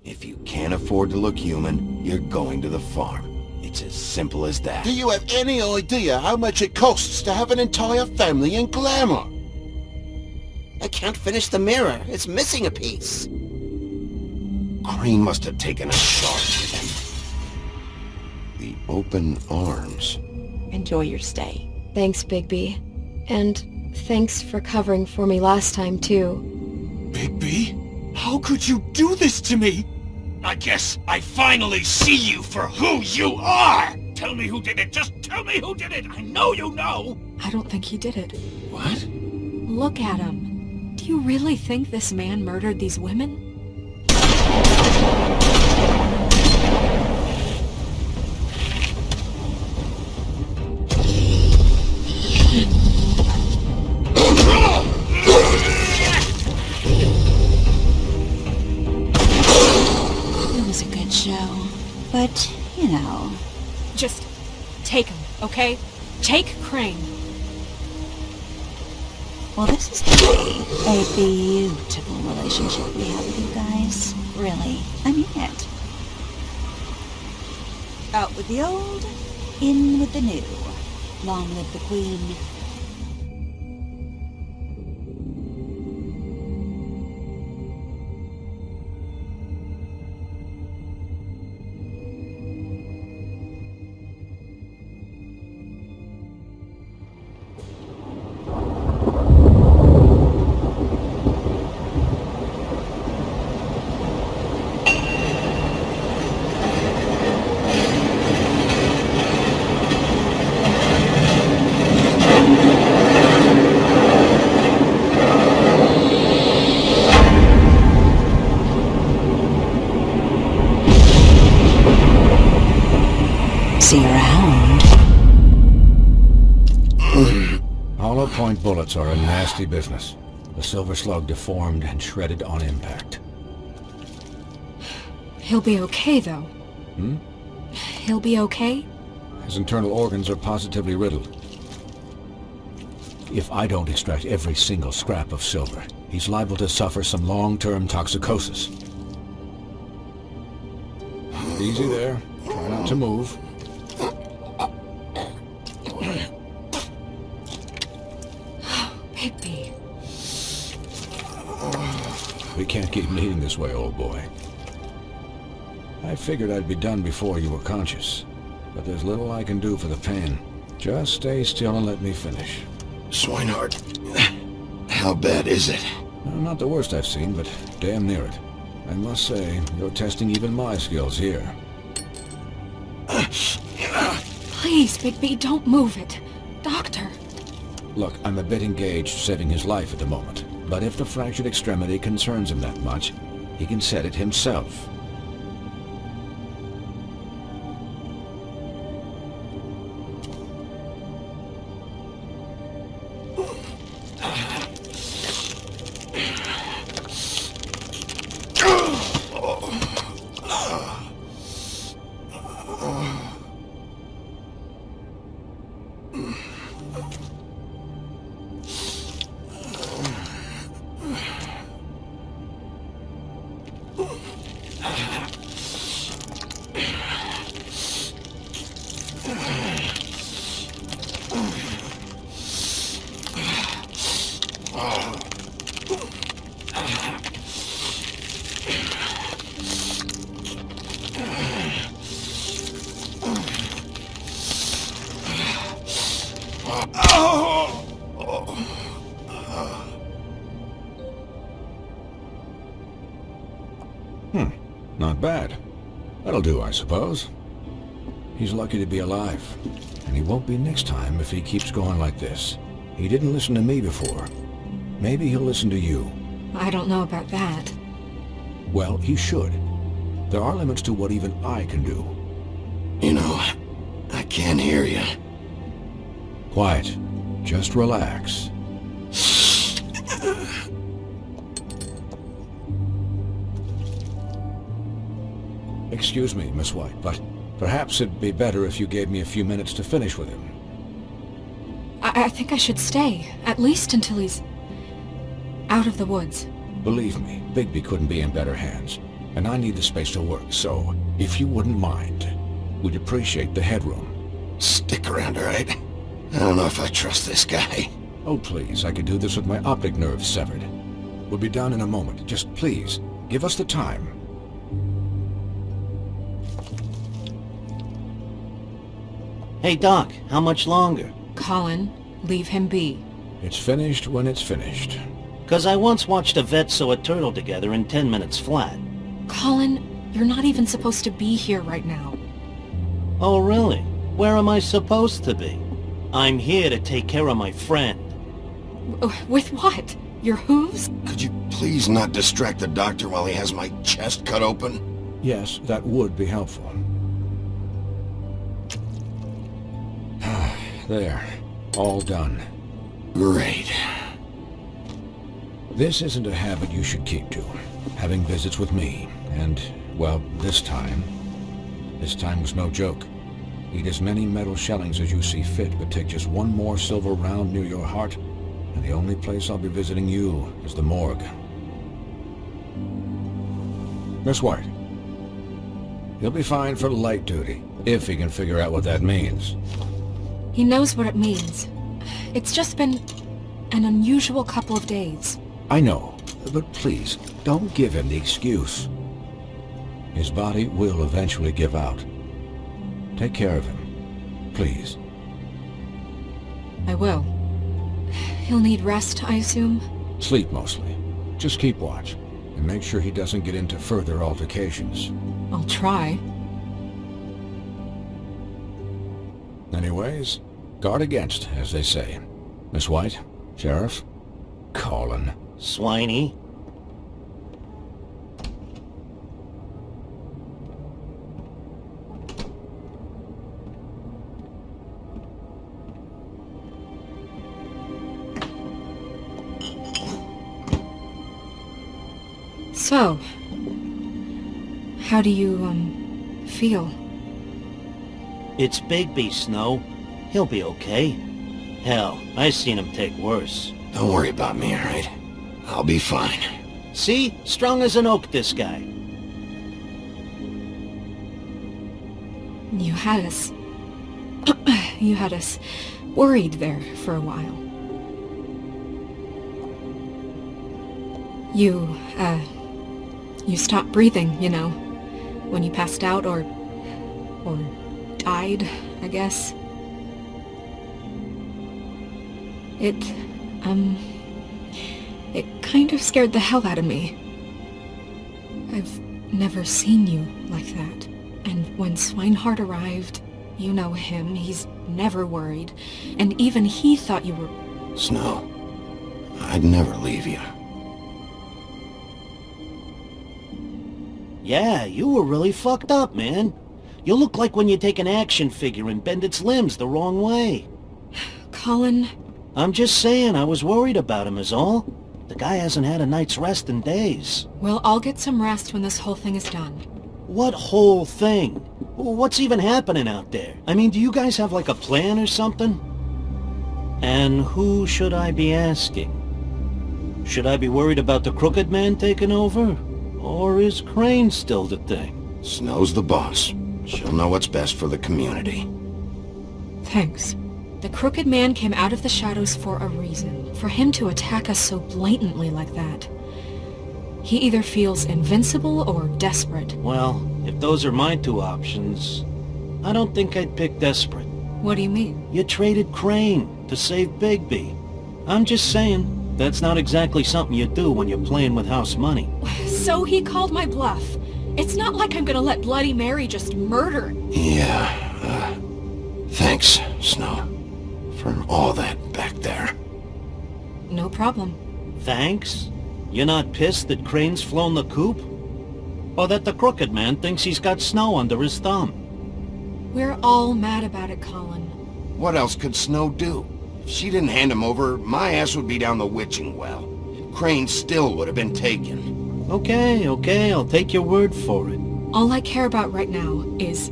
If you can't afford to look human, you're going to the farm. It's as simple as that. Do you have any idea how much it costs to have an entire family in glamour? I can't finish the mirror. It's missing a piece. Crane must have taken a shot with him. The open arms. Enjoy your stay. Thanks, Bigby. And thanks for covering for me last time, too. Bigby? How could you do this to me? I guess I finally see you for who you are! Tell me who did it! Just tell me who did it! I know you know! I don't think he did it. What? Look at him. Do you really think this man murdered these women? It was a good show, but, you know... Just take him, okay? Take Crane. Well, this is gonna be a beautiful relationship we have with you guys. Really. I mean it. Out with the old, in with the new. Long live the Queen. See you around. Hollow point bullets are a nasty business. The silver slug deformed and shredded on impact. He'll be okay, though. He'll be okay? His internal organs are positively riddled. If I don't extract every single scrap of silver, he's liable to suffer some long-term toxicosis. Easy there. Try not to move. Bigby. We can't keep bleeding this way, old boy. I figured I'd be done before you were conscious, but there's little I can do for the pain. Just stay still and let me finish. Swinehart, how bad is it? Not the worst I've seen, but damn near it. I must say, you're testing even my skills here. Please, Bigby, don't move it. Doctor. Look, I'm a bit engaged saving his life at the moment, but if the fractured extremity concerns him that much, he can set it himself. Not bad. That'll do, I suppose. He's lucky to be alive, and he won't be next time if he keeps going like this. He didn't listen to me before. Maybe he'll listen to you. I don't know about that. Well, he should. There are limits to what even I can do. You know, I can't hear you. Quiet. Just relax. Excuse me, Miss White, but perhaps it'd be better if you gave me a few minutes to finish with him. I think I should stay, at least until he's out of the woods. Believe me, Bigby couldn't be in better hands, and I need the space to work, so if you wouldn't mind, we'd appreciate the headroom. Stick around, all right? I don't know if I trust this guy. Oh, please, I could do this with my optic nerve severed. We'll be done in a moment. Just please, give us the time. Hey, Doc, how much longer? Colin, leave him be. It's finished when it's finished. 'Cause I once watched a vet sew a turtle together in 10 minutes flat. Colin, you're not even supposed to be here right now. Oh, really? Where am I supposed to be? I'm here to take care of my friend. With what? Your hooves? Could you please not distract the doctor while he has my chest cut open? Yes, that would be helpful. There. All done. Great. This isn't a habit you should keep to. Having visits with me. And, well, this time was no joke. Eat as many metal shellings as you see fit, but take just one more silver round near your heart, and the only place I'll be visiting you is the morgue. Miss White. He'll be fine for light duty, if he can figure out what that means. He knows what it means. It's just been an unusual couple of days. I know, but please, don't give him the excuse. His body will eventually give out. Take care of him, please. I will. He'll need rest, I assume? Sleep mostly. Just keep watch, and make sure he doesn't get into further altercations. I'll try. Anyways, guard against, as they say. Miss White, Sheriff, Colin. Swiney. So, how do you, feel? It's Bigby, Snow. He'll be okay. Hell, I seen him take worse. Don't worry about me, all right? I'll be fine. See? Strong as an oak, this guy. You had us... you had us worried there for a while. You stopped breathing, you know, when you passed out or died, I guess. It kind of scared the hell out of me. I've never seen you like that. And when Swinehart arrived, you know him, he's never worried. And even he thought you were... Snow, I'd never leave you. Yeah, you were really fucked up, man. You look like when you take an action figure and bend its limbs the wrong way. Colin... I'm just saying, I was worried about him is all. The guy hasn't had a night's rest in days. Well, I'll get some rest when this whole thing is done. What whole thing? What's even happening out there? I mean, do you guys have like a plan or something? And who should I be asking? Should I be worried about the Crooked Man taking over? Or is Crane still the thing? Snow's the boss. She'll know what's best for the community. Thanks. The Crooked Man came out of the shadows for a reason. For him to attack us so blatantly like that. He either feels invincible or desperate. Well, if those are my two options, I don't think I'd pick desperate. What do you mean? You traded Crane to save Bigby. I'm just saying, that's not exactly something you do when you're playing with house money. So he called my bluff. It's not like I'm gonna let Bloody Mary just murder. Yeah, thanks, Snow, for all that back there. No problem. Thanks? You're not pissed that Crane's flown the coop? Or that the Crooked Man thinks he's got Snow under his thumb? We're all mad about it, Colin. What else could Snow do? If she didn't hand him over, my ass would be down the witching well. Crane still would have been taken. Okay, I'll take your word for it. All I care about right now is...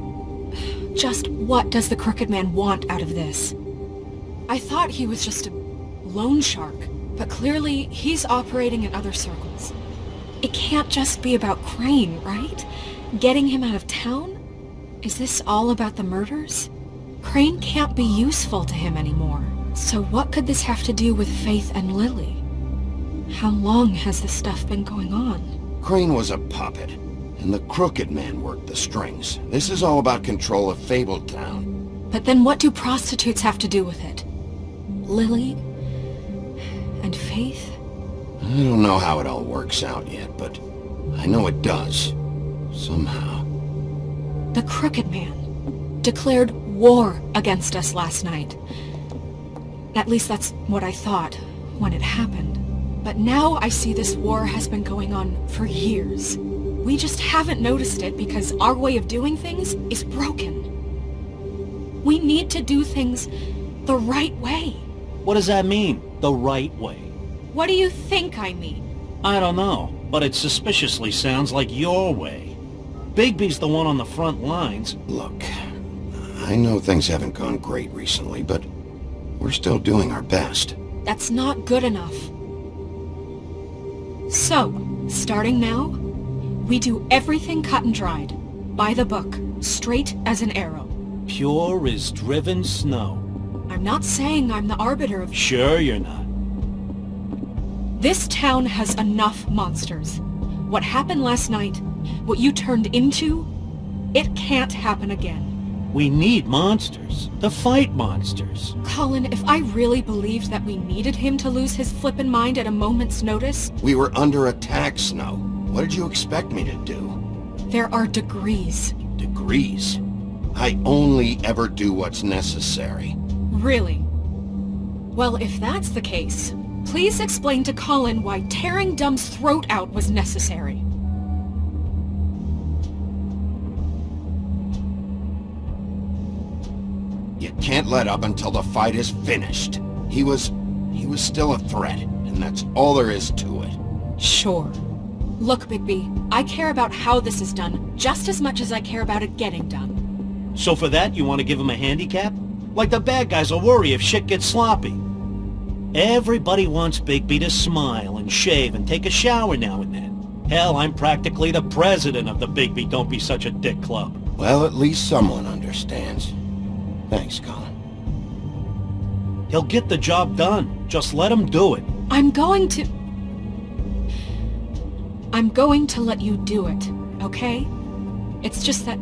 just what does the Crooked Man want out of this? I thought he was just a loan shark, but clearly he's operating in other circles. It can't just be about Crane, right? Getting him out of town? Is this all about the murders? Crane can't be useful to him anymore. So what could this have to do with Faith and Lily? How long has this stuff been going on? Crane was a puppet, and the Crooked Man worked the strings. This is all about control of Fabletown. But then what do prostitutes have to do with it? Lily? And Faith? I don't know how it all works out yet, but I know it does. Somehow. The Crooked Man declared war against us last night. At least that's what I thought when it happened. But now I see this war has been going on for years. We just haven't noticed it because our way of doing things is broken. We need to do things the right way. What does that mean, the right way? What do you think I mean? I don't know, but it suspiciously sounds like your way. Bigby's the one on the front lines. Look, I know things haven't gone great recently, but we're still doing our best. That's not good enough. So, starting now, we do everything cut and dried, by the book, straight as an arrow. Pure as driven snow. I'm not saying I'm the arbiter of... Sure you're not. This town has enough monsters. What happened last night, what you turned into, it can't happen again. We need monsters. To fight monsters. Colin, if I really believed that we needed him to lose his flippin' mind at a moment's notice... We were under attack, Snow. What did you expect me to do? There are degrees. Degrees? I only ever do what's necessary. Really? Well, if that's the case, please explain to Colin why tearing Dumb's throat out was necessary. You can't let up until the fight is finished. He was still a threat, and that's all there is to it. Sure. Look, Bigby, I care about how this is done just as much as I care about it getting done. So for that, you want to give him a handicap? Like the bad guys will worry if shit gets sloppy. Everybody wants Bigby to smile and shave and take a shower now and then. Hell, I'm practically the president of the Bigby Don't Be Such a Dick Club. Well, at least someone understands. Thanks, Colin. He'll get the job done. Just let him do it. I'm going to let you do it, okay? It's just that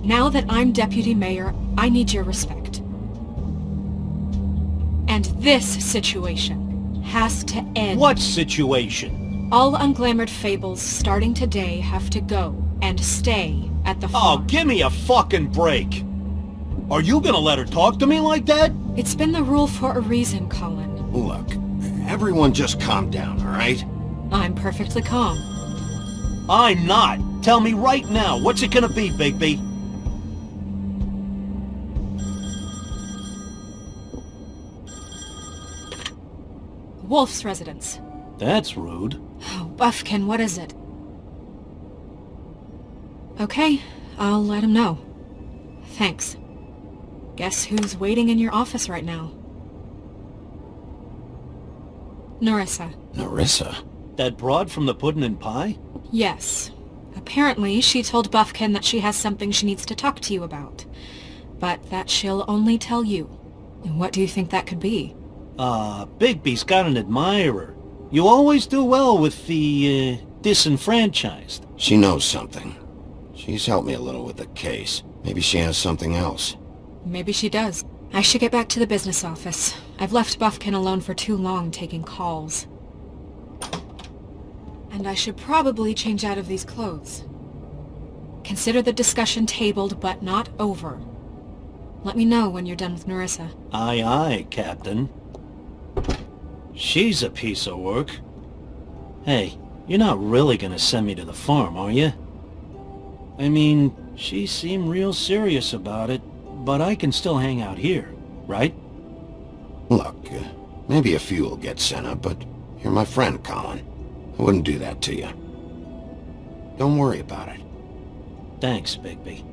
now that I'm deputy mayor, I need your respect. And this situation has to end. What situation? All unglamored fables starting today have to go and stay at the farm. Oh, give me a fucking break. Are you gonna let her talk to me like that? It's been the rule for a reason, Colin. Look, everyone just calm down, all right? I'm perfectly calm. I'm not. Tell me right now, what's it gonna be, Bigby? Wolf's residence. That's rude. Oh, Buffkin, what is it? Okay, I'll let him know. Thanks. Guess who's waiting in your office right now? Nerissa. Nerissa? That broad from the Puddin' and Pie? Yes. Apparently, she told Buffkin that she has something she needs to talk to you about. But that she'll only tell you. And what do you think that could be? Bigby's got an admirer. You always do well with the, disenfranchised. She knows something. She's helped me a little with the case. Maybe she has something else. Maybe she does. I should get back to the business office. I've left Buffkin alone for too long taking calls. And I should probably change out of these clothes. Consider the discussion tabled, but not over. Let me know when you're done with Nerissa. Aye, aye, Captain. She's a piece of work. Hey, you're not really gonna send me to the farm, are you? I mean, she seemed real serious about it, but I can still hang out here, right? Look, maybe a few will get sent up, but you're my friend, Colin. I wouldn't do that to you. Don't worry about it. Thanks, Bigby.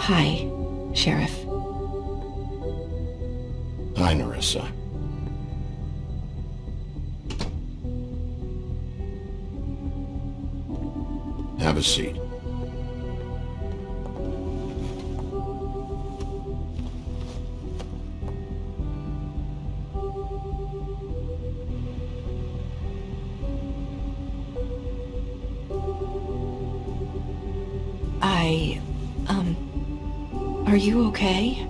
Hi, Sheriff. Hi, Nerissa. Have a seat. Are you okay?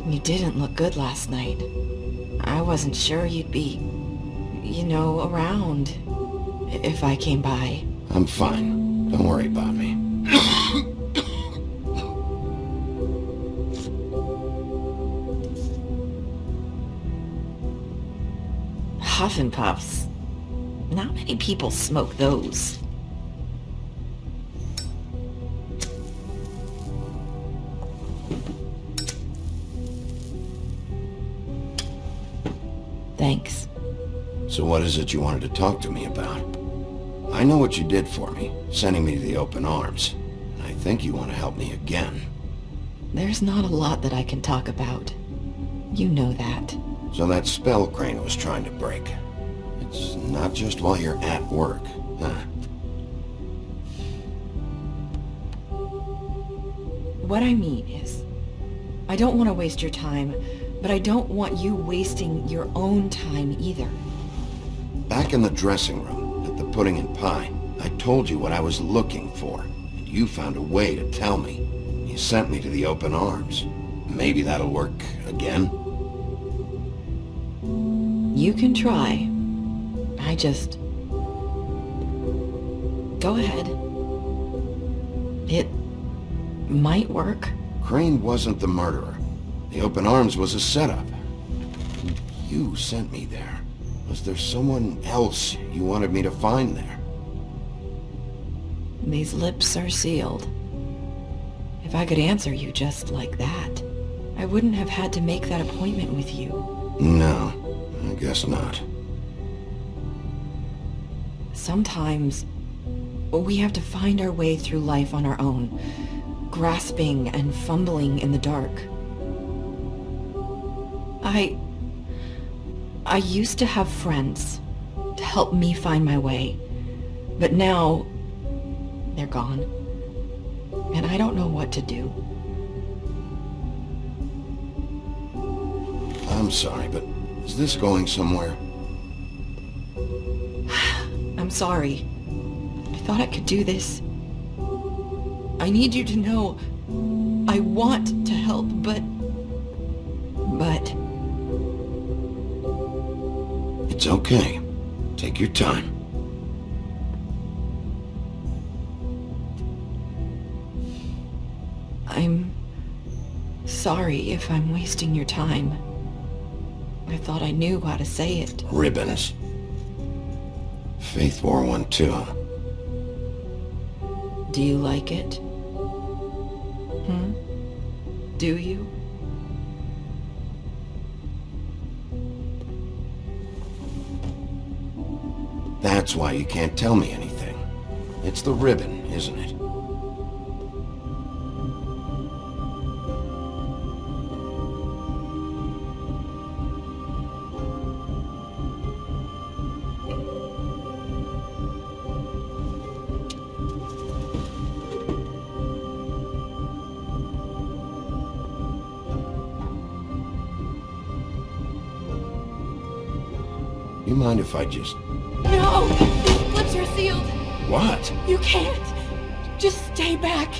You didn't look good last night. I wasn't sure you'd be, around if I came by. I'm fine. Don't worry about me. Huffin' Puffs. Not many people smoke those. Thanks. So what is it you wanted to talk to me about? I know what you did for me, sending me to the open arms. And I think you want to help me again. There's not a lot that I can talk about. You know that. So that spell Crane was trying to break. It's not just while you're at work, huh? What I mean is, I don't want to waste your time, but I don't want you wasting your own time either. Back in the dressing room, at the pudding and pie, I told you what I was looking for, and you found a way to tell me. You sent me to the open arms. Maybe that'll work again? You can try. I just... Go ahead. It might work. Crane wasn't the murderer. The open arms was a setup. You sent me there. Was there someone else you wanted me to find there? These lips are sealed. If I could answer you just like that, I wouldn't have had to make that appointment with you. No, I guess not. Sometimes, we have to find our way through life on our own, grasping and fumbling in the dark. I used to have friends to help me find my way, but now they're gone, and I don't know what to do. I'm sorry, but is this going somewhere? I'm sorry. I thought I could do this. I need you to know I want to help, but... It's okay. Take your time. I'm sorry if I'm wasting your time. I thought I knew how to say it. Ribbons. Faith wore one too. Do you like it? Do you? That's why you can't tell me anything. It's the ribbon, isn't it? You mind if I just... No! These lips are sealed! What? You can't! Just stay back!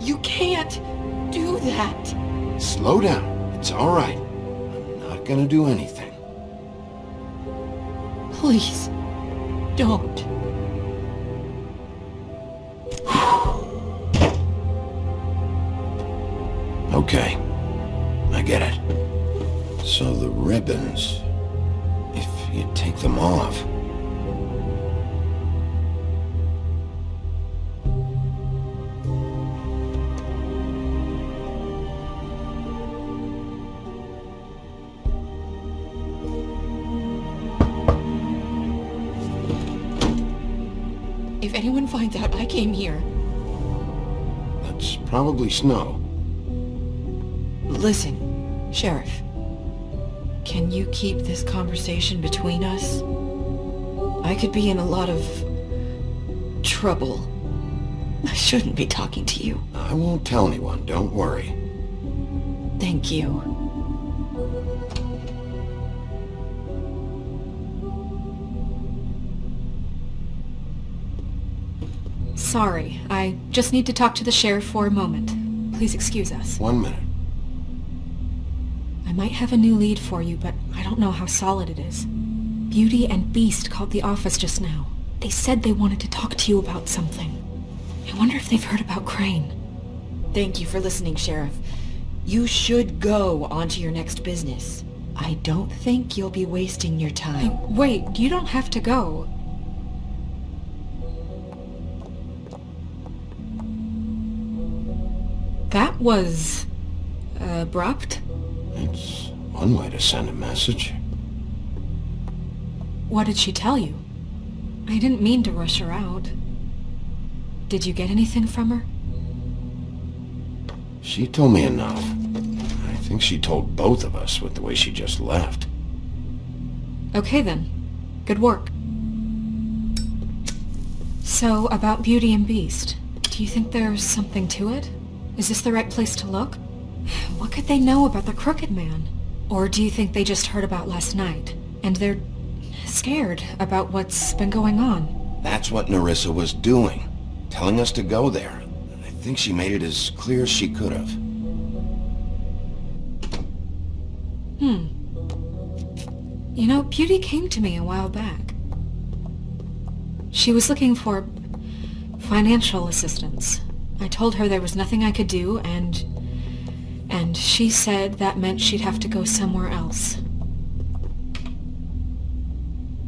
You can't do that! Slow down. It's all right. I'm not gonna do anything. Please, don't. Okay. I get it. So the ribbons... if you take them off... If anyone finds out I came here... That's probably Snow. Listen, Sheriff. Can you keep this conversation between us? I could be in a lot of... trouble. I shouldn't be talking to you. I won't tell anyone, don't worry. Thank you. Sorry, I just need to talk to the sheriff for a moment. Please excuse us. 1 minute. I might have a new lead for you, but I don't know how solid it is. Beauty and Beast called the office just now. They said they wanted to talk to you about something. I wonder if they've heard about Crane. Thank you for listening, Sheriff. You should go on to your next business. I don't think you'll be wasting your time. Wait, you don't have to go. That was... abrupt? It's one way to send a message. What did she tell you? I didn't mean to rush her out. Did you get anything from her? She told me enough. I think she told both of us with the way she just left. Okay then. Good work. So, about Beauty and Beast. Do you think there's something to it? Is this the right place to look? What could they know about the Crooked Man? Or do you think they just heard about last night, and they're scared about what's been going on? That's what Nerissa was doing. Telling us to go there. I think she made it as clear as she could have. You know, Beauty came to me a while back. She was looking for financial assistance. I told her there was nothing I could do, and she said that meant she'd have to go somewhere else.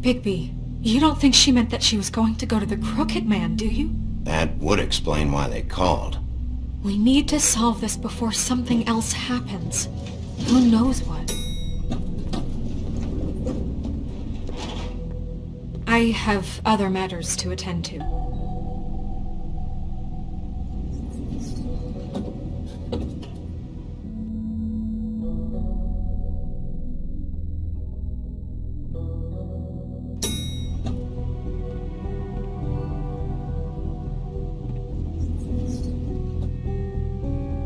Bigby, you don't think she meant that she was going to go to the Crooked Man, do you? That would explain why they called. We need to solve this before something else happens. Who knows what? I have other matters to attend to.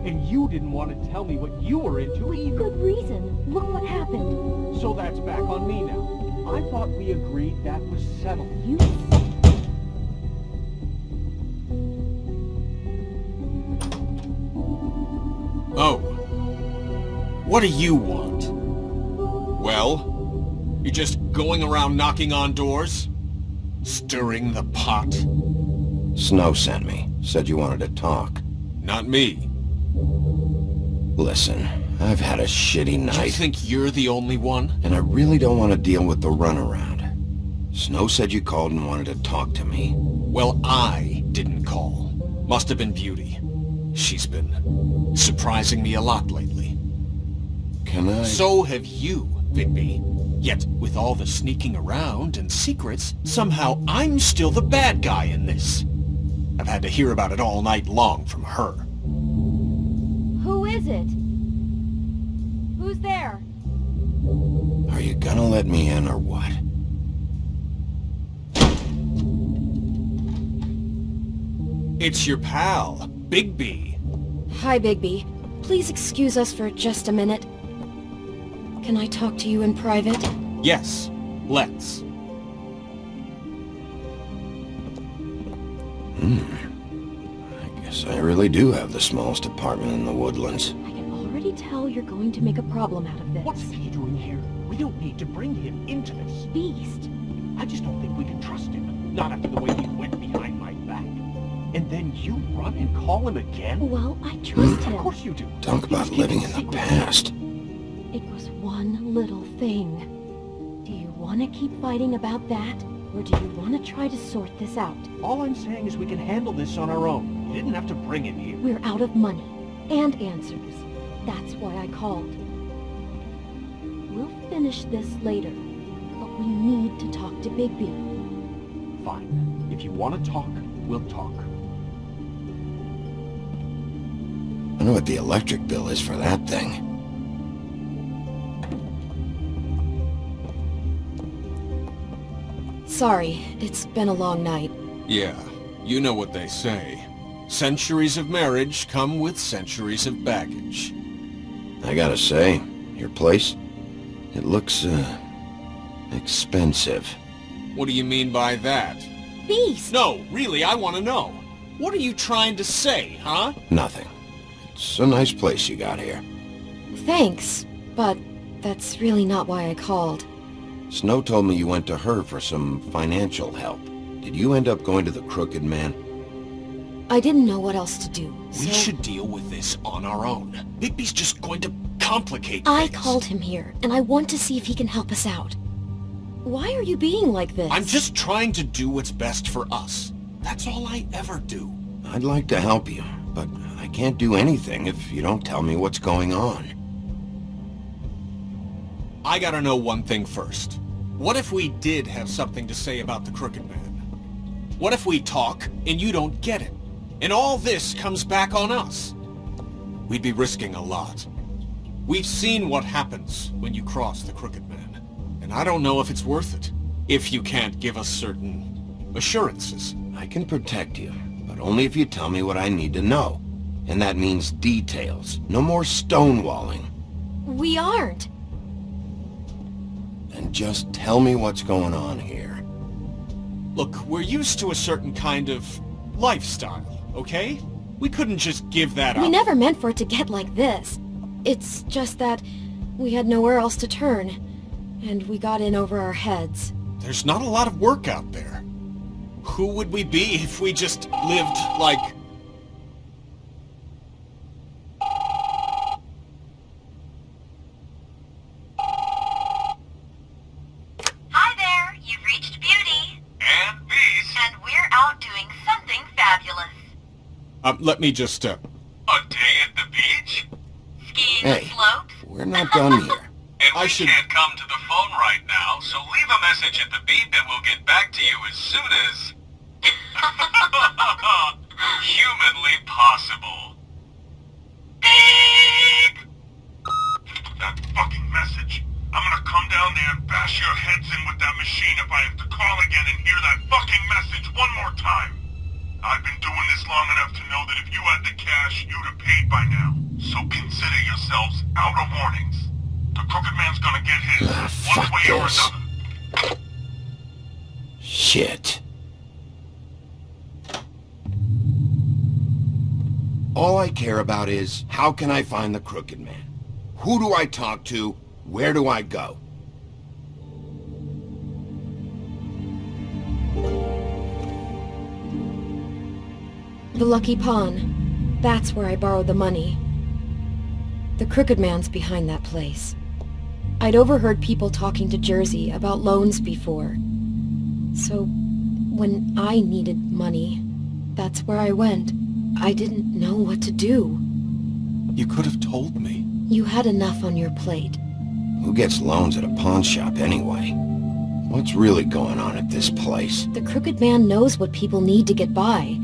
And you didn't want to tell me what you were into either. Good reason. Look what happened. So that's back on me now. I thought we agreed that was settled. You... Oh. What do you want? Well? You're just going around knocking on doors? Stirring the pot? Snow sent me. Said you wanted to talk. Not me. Listen, I've had a shitty night. You think you're the only one? And I really don't want to deal with the runaround. Snow said you called and wanted to talk to me. Well, I didn't call. Must have been Beauty. She's been surprising me a lot lately. Can I... So have you. Bigby. Yet, with all the sneaking around and secrets, somehow I'm still the bad guy in this. I've had to hear about it all night long from her. Who is it? Who's there? Are you gonna let me in or what? It's your pal, Bigby. Hi, Bigby. Please excuse us for just a minute. Can I talk to you in private? Yes, let's. I guess I really do have the smallest apartment in the woodlands. I can already tell you're going to make a problem out of this. What's he doing here? We don't need to bring him into this. Beast? I just don't think we can trust him. Not after the way he went behind my back. And then you run and call him again? Well, I trust him. Of course you do. Talk about He's living keeping in the secrets. past. It was one little thing. Do you want to keep fighting about that? Or do you want to try to sort this out? All I'm saying is we can handle this on our own. You didn't have to bring him here. We're out of money. And answers. That's why I called. We'll finish this later. But we need to talk to Bigby. Fine. If you want to talk, we'll talk. I know what the electric bill is for that thing. Sorry, it's been a long night. Yeah, you know what they say. Centuries of marriage come with centuries of baggage. I gotta say, your place, it looks, expensive. What do you mean by that? Beast! No, really, I want to know. What are you trying to say, huh? Nothing. It's a nice place you got here. Thanks, but that's really not why I called. Snow told me you went to her for some financial help. Did you end up going to the Crooked Man? I didn't know what else to do, We so should deal with this on our own. Bigby's just going to complicate I things. called him here, and I want to see if he can help us out. Why are you being like this? I'm just trying to do what's best for us. That's all I ever do. I'd like to help you, but I can't do anything if you don't tell me what's going on. I gotta know one thing first. What if we did have something to say about the Crooked Man? What if we talk and you don't get it? And all this comes back on us? We'd be risking a lot. We've seen what happens when you cross the Crooked Man. And I don't know if it's worth it. If you can't give us certain assurances. I can protect you, but only if you tell me what I need to know. And that means details. No more stonewalling. We aren't. And just tell me what's going on here. Look, we're used to a certain kind of lifestyle, okay? We couldn't just give that up. We never meant for it to get like this. It's just that we had nowhere else to turn, and we got in over our heads. There's not a lot of work out there. Who would we be if we just lived like... Hi there, you've reached Beauty. And Beast? And we're out doing something fabulous. Let me just, A day at the beach? Skiing Hey, the slopes? we're not done here. And I should- can't come to the phone right now, so leave a message at the beep and we'll get back to you as soon as... humanly possible. Beep! That fucking message. I'm gonna come down there and bash your heads in with that machine if I have to call again and hear that fucking message one more time. I've been doing this long enough to know that if you had the cash, you'd have paid by now. So consider yourselves out of warnings. The Crooked Man's gonna get his, one fuck way or this. another. Shit. All I care about is, how can I find the Crooked Man? Who do I talk to? Where do I go? The Lucky Pawn. That's where I borrowed the money. The Crooked Man's behind that place. I'd overheard people talking to Jersey about loans before. So, when I needed money, that's where I went. I didn't know what to do. You could have told me. You had enough on your plate. Who gets loans at a pawn shop anyway? What's really going on at this place? The Crooked Man knows what people need to get by,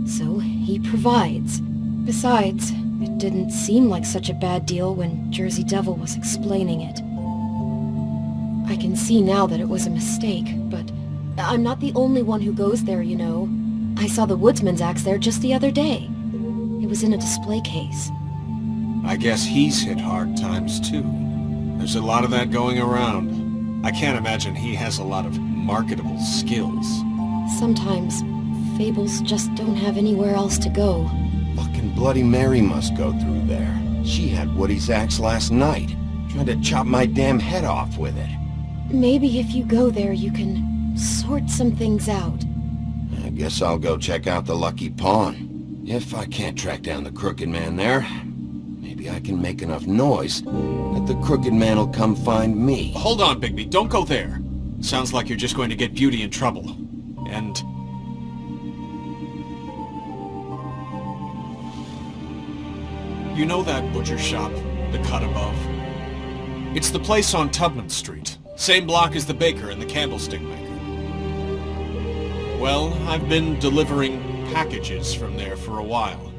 so he provides. Besides, it didn't seem like such a bad deal when Jersey Devil was explaining it. I can see now that it was a mistake, but I'm not the only one who goes there, you know. I saw the woodsman's axe there just the other day. It was in a display case. I guess he's hit hard times too. There's a lot of that going around. I can't imagine he has a lot of marketable skills. Sometimes, Fables just don't have anywhere else to go. Fucking Bloody Mary must go through there. She had Woody's axe last night. Tried to chop my damn head off with it. Maybe if you go there, you can sort some things out. I guess I'll go check out the Lucky Pawn. If I can't track down the Crooked Man there, maybe I can make enough noise that the Crooked Man will come find me. Hold on, Bigby. Don't go there. Sounds like you're just going to get Beauty in trouble. And... you know that butcher shop, the cut above? It's the place on Tubman Street. Same block as the baker and the candlestick maker. Well, I've been delivering packages from there for a while.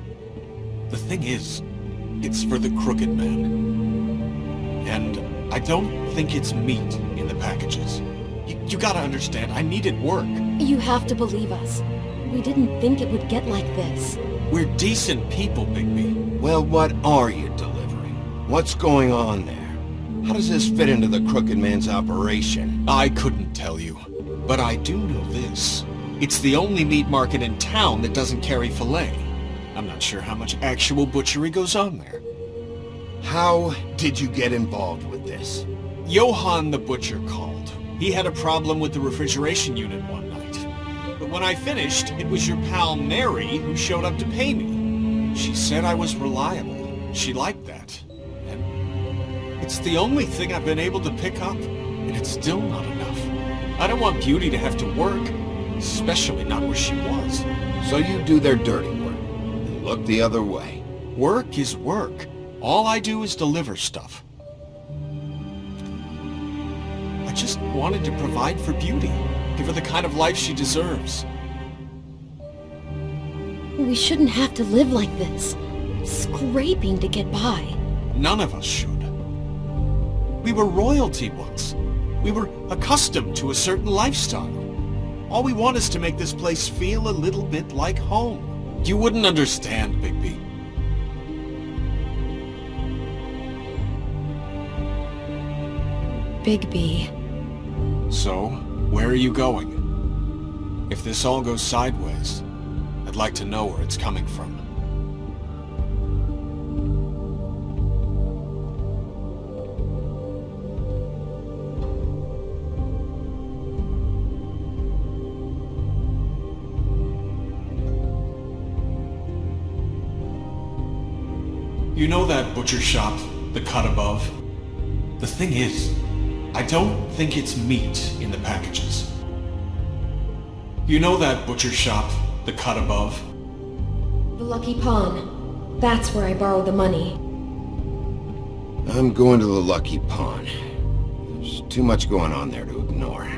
The thing is, it's for the Crooked Man. And I don't think it's meat in the packages. You gotta understand, I needed work. You have to believe us. We didn't think it would get like this. We're decent people, Bigby. Well, what are you delivering? What's going on there? How does this fit into the Crooked Man's operation? I couldn't tell you, but I do know this. It's the only meat market in town that doesn't carry filet. I'm not sure how much actual butchery goes on there. How did you get involved with this? Johann the butcher called. He had a problem with the refrigeration unit one night. But when I finished, it was your pal Mary who showed up to pay me. She said I was reliable. She liked that. And it's the only thing I've been able to pick up, and it's still not enough. I don't want Beauty to have to work, especially not where she was. So you do their dirty work, and look the other way. Work is work. All I do is deliver stuff. I just wanted to provide for Beauty, give her the kind of life she deserves. We shouldn't have to live like this, scraping to get by. None of us should. We were royalty once. We were accustomed to a certain lifestyle. All we want is to make this place feel a little bit like home. You wouldn't understand, Bigby. Bigby. So, where are you going? If this all goes sideways, I'd like to know where it's coming from. You know that butcher shop, the cut above? The thing is, I don't think it's meat in the packages. You know that butcher shop, the cut above? The Lucky Pawn. That's where I borrowed the money. I'm going to the Lucky Pawn. There's too much going on there to ignore.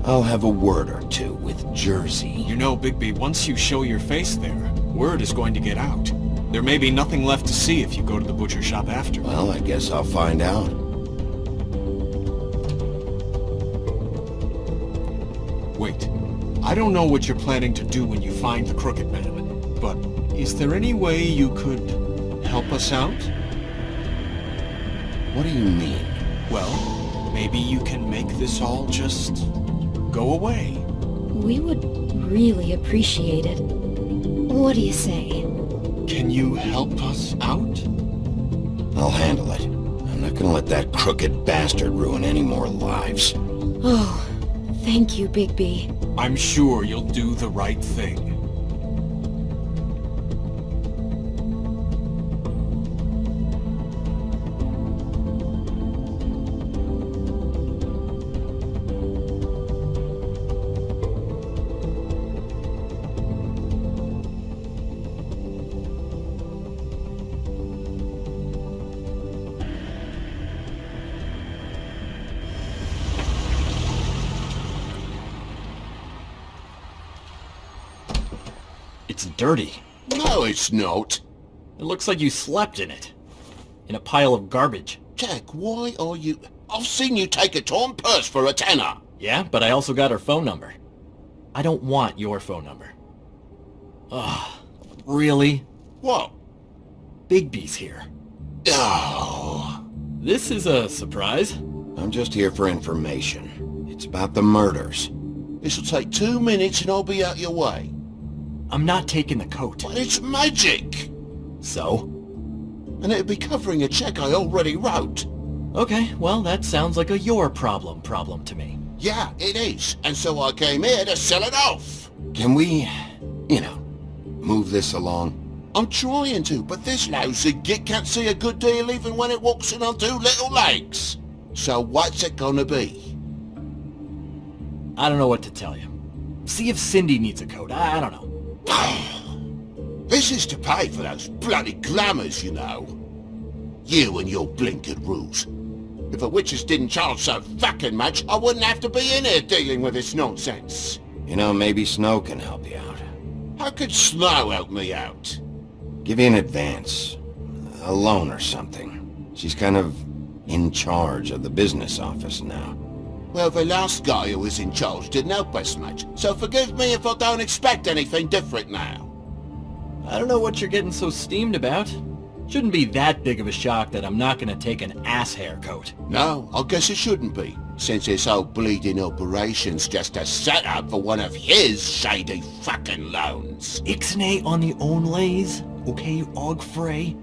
I'll have a word or two with Jersey. You know, Bigby, once you show your face there, word is going to get out. There may be nothing left to see if you go to the butcher shop after. Well, I guess I'll find out. Wait. I don't know what you're planning to do when you find the Crooked Man, but is there any way you could help us out? What do you mean? Well, maybe you can make this all just go away. We would really appreciate it. What do you say? Can you help us out? I'll handle it. I'm not gonna let that crooked bastard ruin any more lives. Oh, thank you, Bigby. I'm sure you'll do the right thing. It's dirty. No, it's not. It looks like you slept in it. In a pile of garbage. Jack, why are you... I've seen you take a torn purse for a tenner. Yeah, but I also got her phone number. I don't want your phone number. Ugh, really? What? Bigby's here. Oh. This is a surprise. I'm just here for information. It's about the murders. This'll take 2 minutes and I'll be out your way. I'm not taking the coat. But it's magic! So? And it'd be covering a check I already wrote. Okay, well, that sounds like a your problem to me. Yeah, it is. And so I came here to sell it off. Can we, move this along? I'm trying to, but this lousy git can't see a good deal even when it walks in on 2 little legs. So what's it gonna be? I don't know what to tell you. See if Cindy needs a coat. I don't know. This is to pay for those bloody glamours, you know. You and your blinkered rules. If the witches didn't charge so fucking much, I wouldn't have to be in here dealing with this nonsense. Maybe Snow can help you out. How could Snow help me out? Give you an advance. A loan or something. She's kind of in charge of the business office now. Well, the last guy who was in charge didn't help us much, so forgive me if I don't expect anything different now. I don't know what you're getting so steamed about. Shouldn't be that big of a shock that I'm not gonna take an ass haircoat. No, I guess it shouldn't be, since this whole bleeding operation's just a setup for one of his shady fucking loans. Ixnay on the own lays, okay, Og Frey?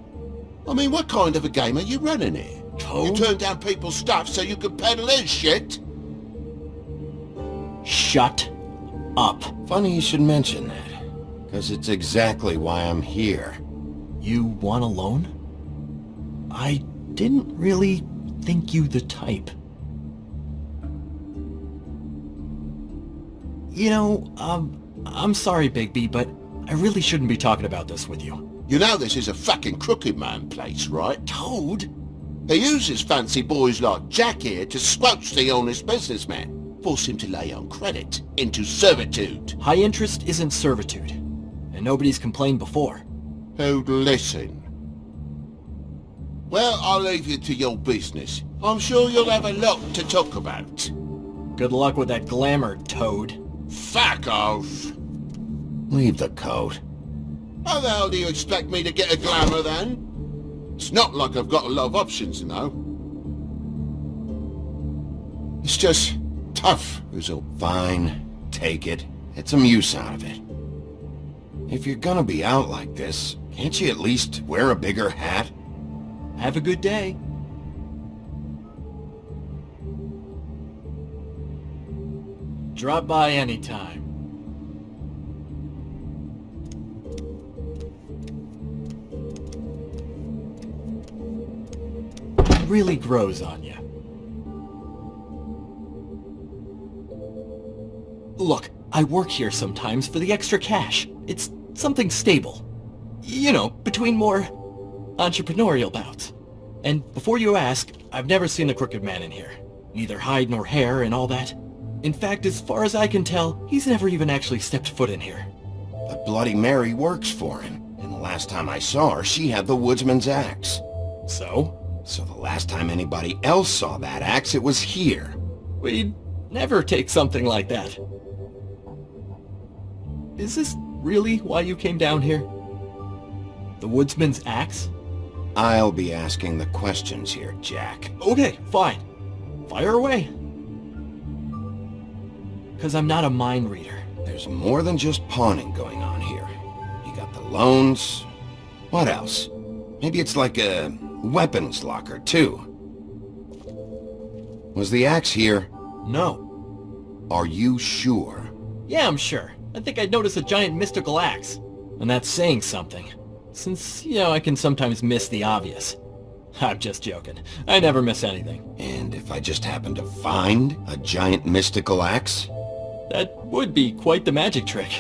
I mean, what kind of a game are you running here? Toad? You turn down people's stuff so you can peddle his shit? Shut up. Funny you should mention that, because it's exactly why I'm here. You want a loan? I didn't really think you the type. I'm sorry, Bigby, but I really shouldn't be talking about this with you. You know this is a fucking crooked man place, right? Toad? He uses fancy boys like Jack here to squelch the honest businessman. Force him to lay on credit into servitude. High interest isn't servitude, and nobody's complained before. Who'd listen? Well, I'll leave you to your business. I'm sure you'll have a lot to talk about. Good luck with that glamour, Toad. Fuck off! Leave the coat. How the hell do you expect me to get a glamour then? It's not like I've got a lot of options, you know. It's just tough, is all. Fine, take it. Get some use out of it. If you're gonna be out like this, can't you at least wear a bigger hat? Have a good day. Drop by anytime. It really grows on you. Look, I work here sometimes for the extra cash. It's something stable. Between more entrepreneurial bouts. And before you ask, I've never seen the Crooked Man in here. Neither hide nor hair and all that. In fact, as far as I can tell, he's never even actually stepped foot in here. But Bloody Mary works for him. And the last time I saw her, she had the woodsman's axe. So? So the last time anybody else saw that axe, it was here. We'd never take something like that. Is this really why you came down here? The woodsman's axe? I'll be asking the questions here, Jack. Okay, fine. Fire away. Because I'm not a mind reader. There's more than just pawning going on here. You got the loans. What else? Maybe it's like a weapons locker, too. Was the axe here? No. Are you sure? Yeah, I'm sure. I think I'd notice a giant mystical axe. And that's saying something. Since, I can sometimes miss the obvious. I'm just joking. I never miss anything. And if I just happen to find a giant mystical axe? That would be quite the magic trick.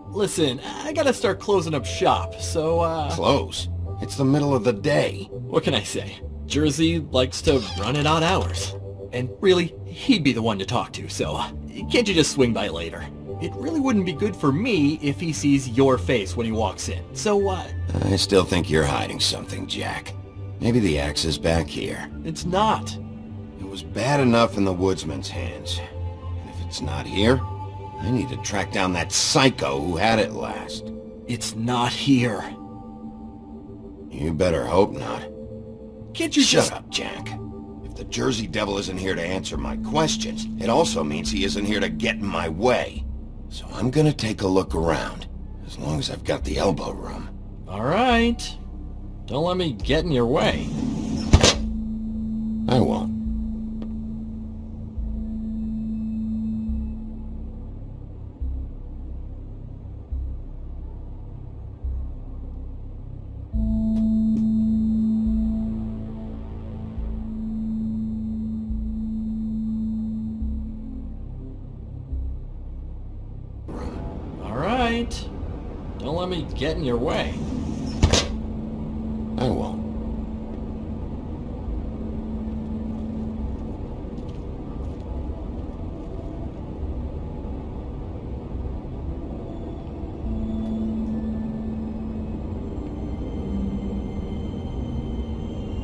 Listen, I gotta start closing up shop, so, Close? It's the middle of the day. What can I say? Jersey likes to run at odd hours. And really, he'd be the one to talk to, so can't you just swing by later? It really wouldn't be good for me if he sees your face when he walks in, so I still think you're hiding something, Jack. Maybe the axe is back here. It's not. It was bad enough in the woodsman's hands. And if it's not here, I need to track down that psycho who had it last. It's not here. You better hope not. Can't you Shut just... up, Jack. If the Jersey Devil isn't here to answer my questions, it also means he isn't here to get in my way. So I'm gonna take a look around, as long as I've got the elbow room. All right. Don't let me get in your way. I won't. Don't let me get in your way. I won't.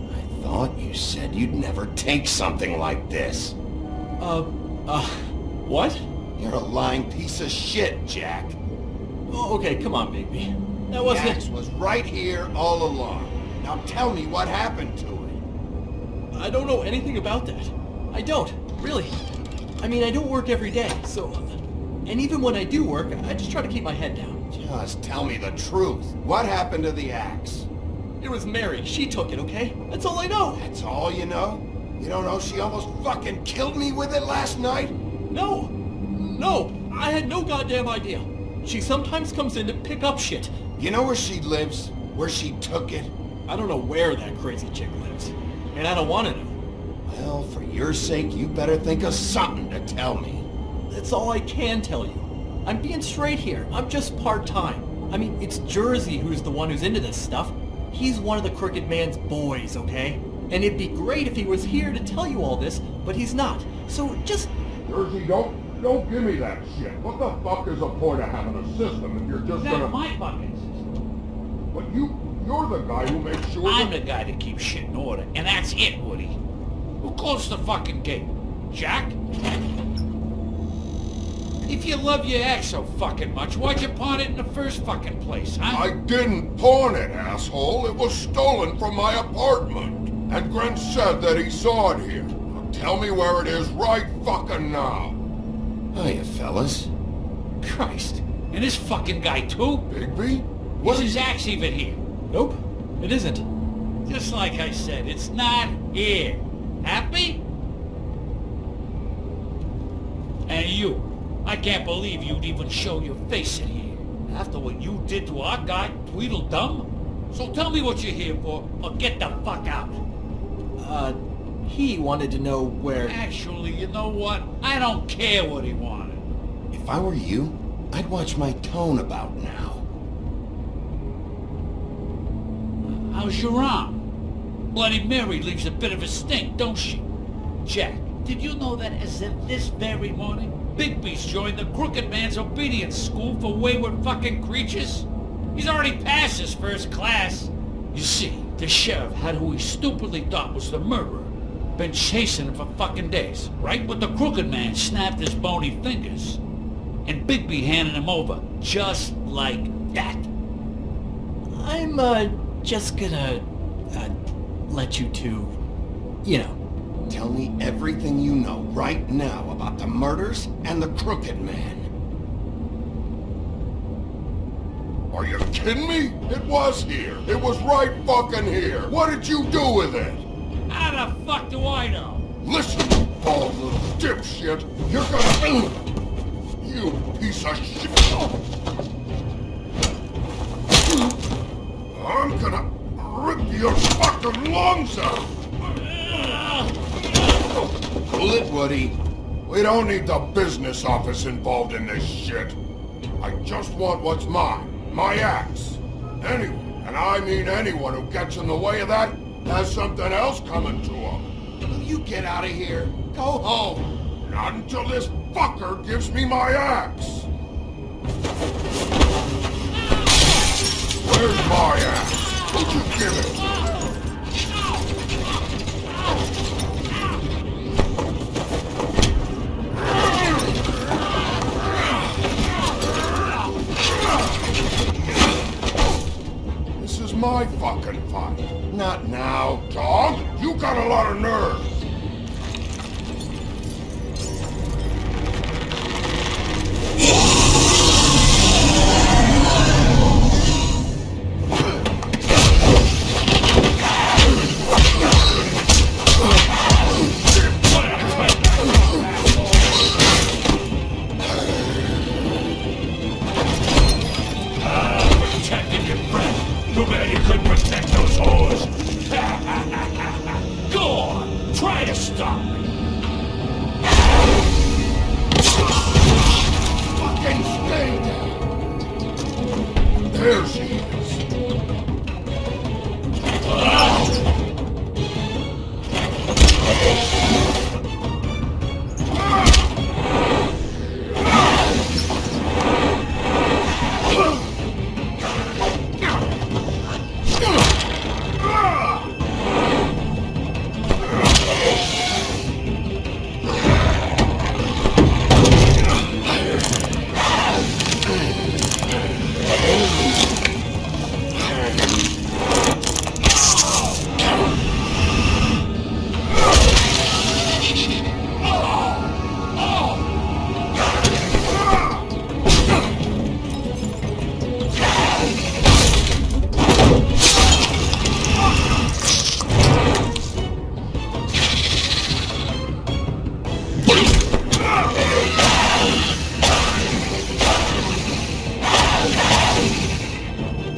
I thought you said you'd never take something like this. What? You're a lying piece of shit, Jack. Oh, okay, come on, Bigby. That wasn't... The axe was right here all along. Now tell me what happened to it. I don't know anything about that. I don't, really. I mean, I don't work every day, so... And even when I do work, I just try to keep my head down. Just tell me the truth. What happened to the axe? It was Mary. She took it, okay? That's all I know. That's all you know? You don't know she almost fucking killed me with it last night? No! No! I had no goddamn idea. She sometimes comes in to pick up shit. You know where she lives? Where she took it? I don't know where that crazy chick lives. And I don't want to know. Well, for your sake, you better think of something to tell me. That's all I can tell you. I'm being straight here. I'm just part-time. I mean, it's Jersey who's the one who's into this stuff. He's one of the Crooked Man's boys, okay? And it'd be great if he was here to tell you all this, but he's not. So just... Jersey, don't give me that shit. What the fuck is the point of having a system if you're just That's gonna... my fucking system. But you're the guy who makes sure I'm the guy that keeps shit in order, and that's it, Woody. Who closed the fucking gate? Jack? If you love your ex so fucking much, why'd you pawn it in the first fucking place, huh? I didn't pawn it, asshole. It was stolen from my apartment. And Gren said that he saw it here. Now tell me where it is right fucking now. Hiya, fellas. Christ. And this fucking guy, too? Bigby? Was his axe even here? Nope, it isn't. Just like I said, it's not here. Happy? And you. I can't believe you'd even show your face in here. After what you did to our guy, Tweedledum. So tell me what you're here for, or get the fuck out. He wanted to know where... Actually, you know what? I don't care what he wanted. If I were you, I'd watch my tone about now. How's your arm? Bloody Mary leaves a bit of a stink, don't she? Jack, did you know that as of this very morning, Bigby's joined the Crooked Man's obedience school for wayward fucking creatures? He's already passed his first class. You see, the sheriff had who he stupidly thought was the murderer. Been chasing him for fucking days, right when the Crooked Man snapped his bony fingers. And Bigby handed him over, just like that. I'm, just gonna, let you two, you know. Tell me everything you know right now about the murders and the Crooked Man. Are you kidding me? It was here. It was right fucking here. What did you do with it? How the fuck do I know? Listen, you bald little dipshit. You're gonna... You piece of shit. I'm gonna rip your fucking lungs out. Pull it, Woody. We don't need the business office involved in this shit. I just want what's mine. My axe. Anyone, and I mean anyone who gets in the way of that, has something else coming to them. you get out of here? Go home. Not until this fucker gives me my axe. Where's my axe? Who'd you give it? This is my fucking fight. Not now. Dog, you got a lot of nerve. Protecting your friend. Too bad you couldn't protect those whores. Go on, try to stop me. Fucking stay down. There she is.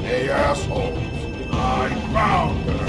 Hey, assholes. I found her.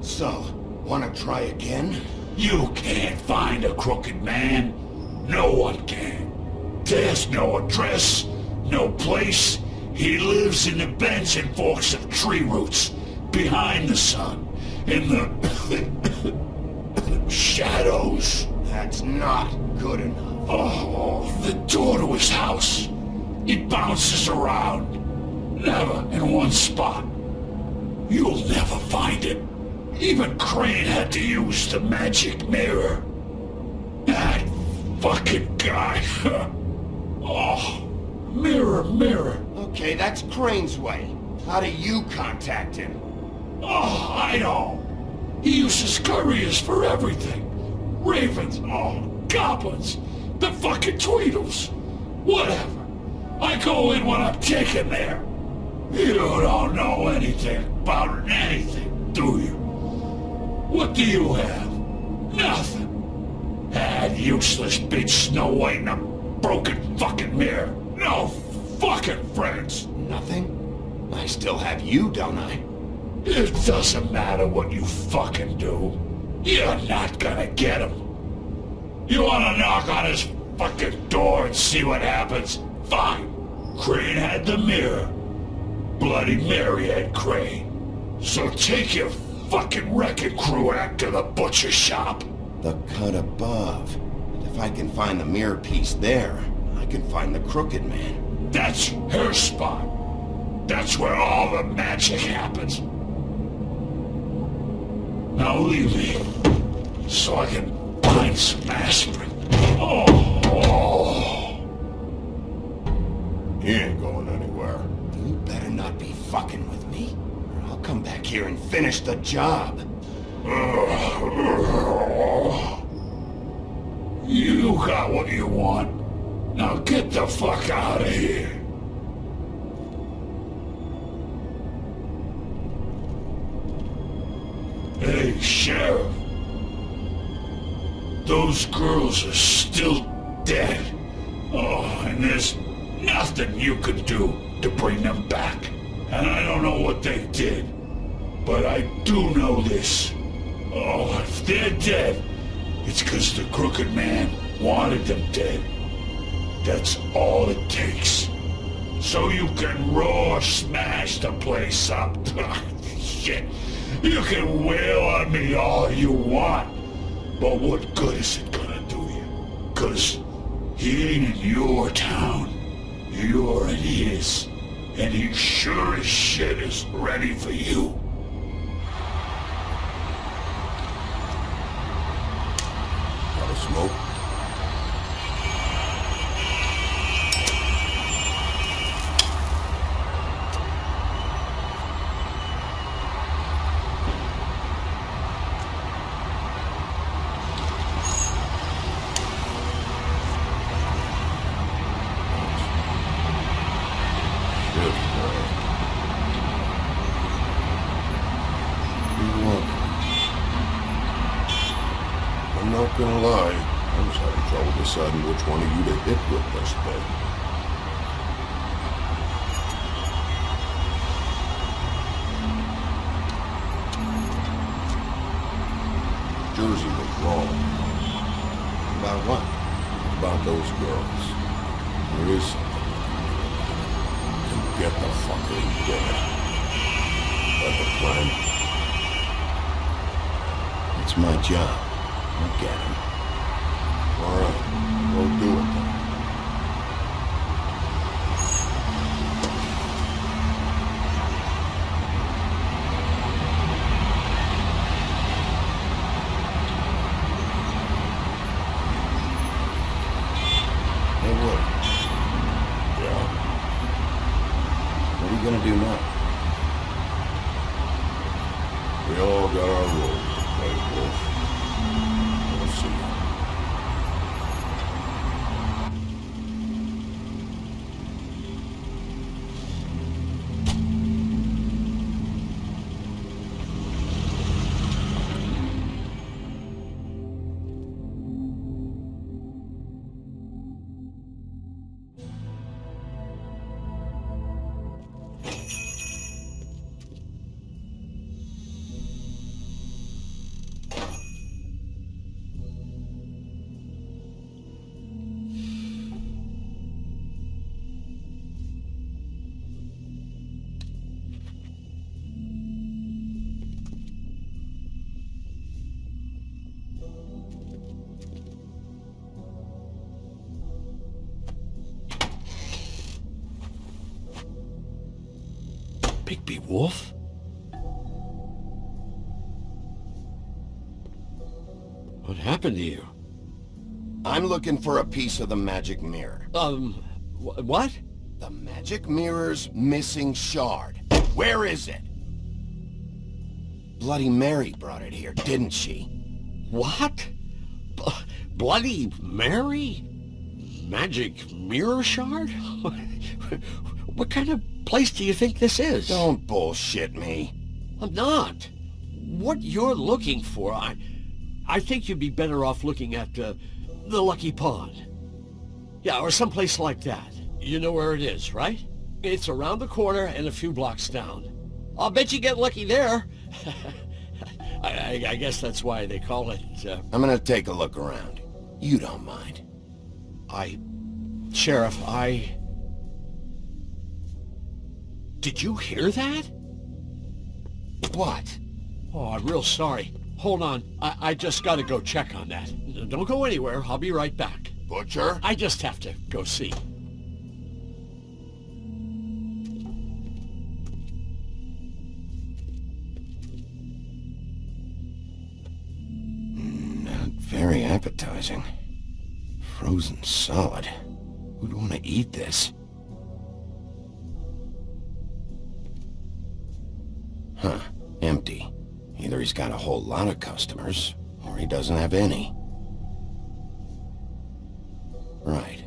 So, wanna try again? You can't find a crooked man. No one can. There's no address, no place. He lives in the bends and forks of tree roots, behind the sun, in the shadows. That's not good enough. Oh, the door to his house. He bounces around, never in one spot. You'll never find it. Even Crane had to use the magic mirror. That fucking guy. Oh, mirror, mirror. Okay, that's Crane's way. How do you contact him? Oh, I know. He uses couriers for everything. Ravens, goblins, the fucking Tweedles. Whatever. I go in when I'm taken there. You don't know anything about anything, do you? What do you have? Nothing. That useless bitch Snow White and a broken fucking mirror. No fucking friends. Nothing? I still have you, don't I? It doesn't matter what you fucking do. You're not gonna get him. You wanna knock on his fucking door and see what happens? Fine. Crane had the mirror. Bloody Mary had Crane. So take your fucking wrecking crew act to the butcher shop. The cut above. And if I can find the mirror piece there, I can find the crooked man. That's her spot. That's where all the magic happens. Now leave me, so I can find some aspirin. He ain't going anywhere. You better not be fucking with me, or I'll come back here and finish the job. You got what you want. Now get the fuck out of here. Hey, Sheriff. Those girls are still dead. Oh, and there's nothing you could do to bring them back. And I don't know what they did, but I do know this. Oh, if they're dead, it's 'cause the Crooked Man wanted them dead. That's all it takes. So you can roar smash the place up. Shit. You can wail on me all you want, but what good is it gonna do you? 'Cause he ain't in your town. You're in his. And he sure as shit is ready for you. Got a smoke? I'm not gonna lie, I was having trouble deciding which one of you to hit with this thing. Jersey was wrong. About what? About those girls. There is something. And get the fucker who did it. That the plan? It's my job. I'll get him. All right, we'll do it then. Hey, Wood. Yeah? What are you gonna do now? We all got our roles to play, Wolf. We'll see. Bigby Wolf? What happened to you? I'm looking for a piece of the magic mirror. What? The magic mirror's missing shard. Where is it? Bloody Mary brought it here, didn't she? What? Bloody Mary? Magic mirror shard? What kind of place do you think this is? Don't bullshit me. I'm not. What you're looking for, I think you'd be better off looking at the Lucky Pond. Yeah, or someplace like that. You know where it is, right? It's around the corner and a few blocks down. I'll bet you get lucky there. I guess that's why they call it, I'm gonna take a look around. You don't mind. Sheriff, Did you hear that? What? Oh, I'm real sorry. Hold on. I just gotta go check on that. Don't go anywhere. I'll be right back. Butcher? I just have to go see. Not very appetizing. Frozen solid. Who'd want to eat this? Huh. Empty. Either he's got a whole lot of customers, or he doesn't have any. Right.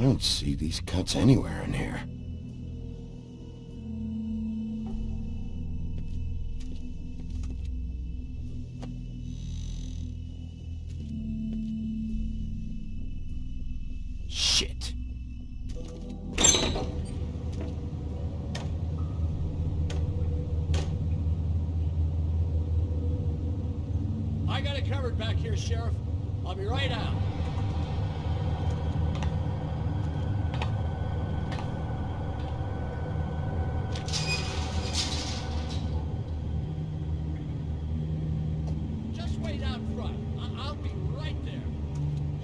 don't see these cuts anywhere in here. Shit. I got it covered back here, Sheriff. I'll be right out. Just wait out front. I'll be right there.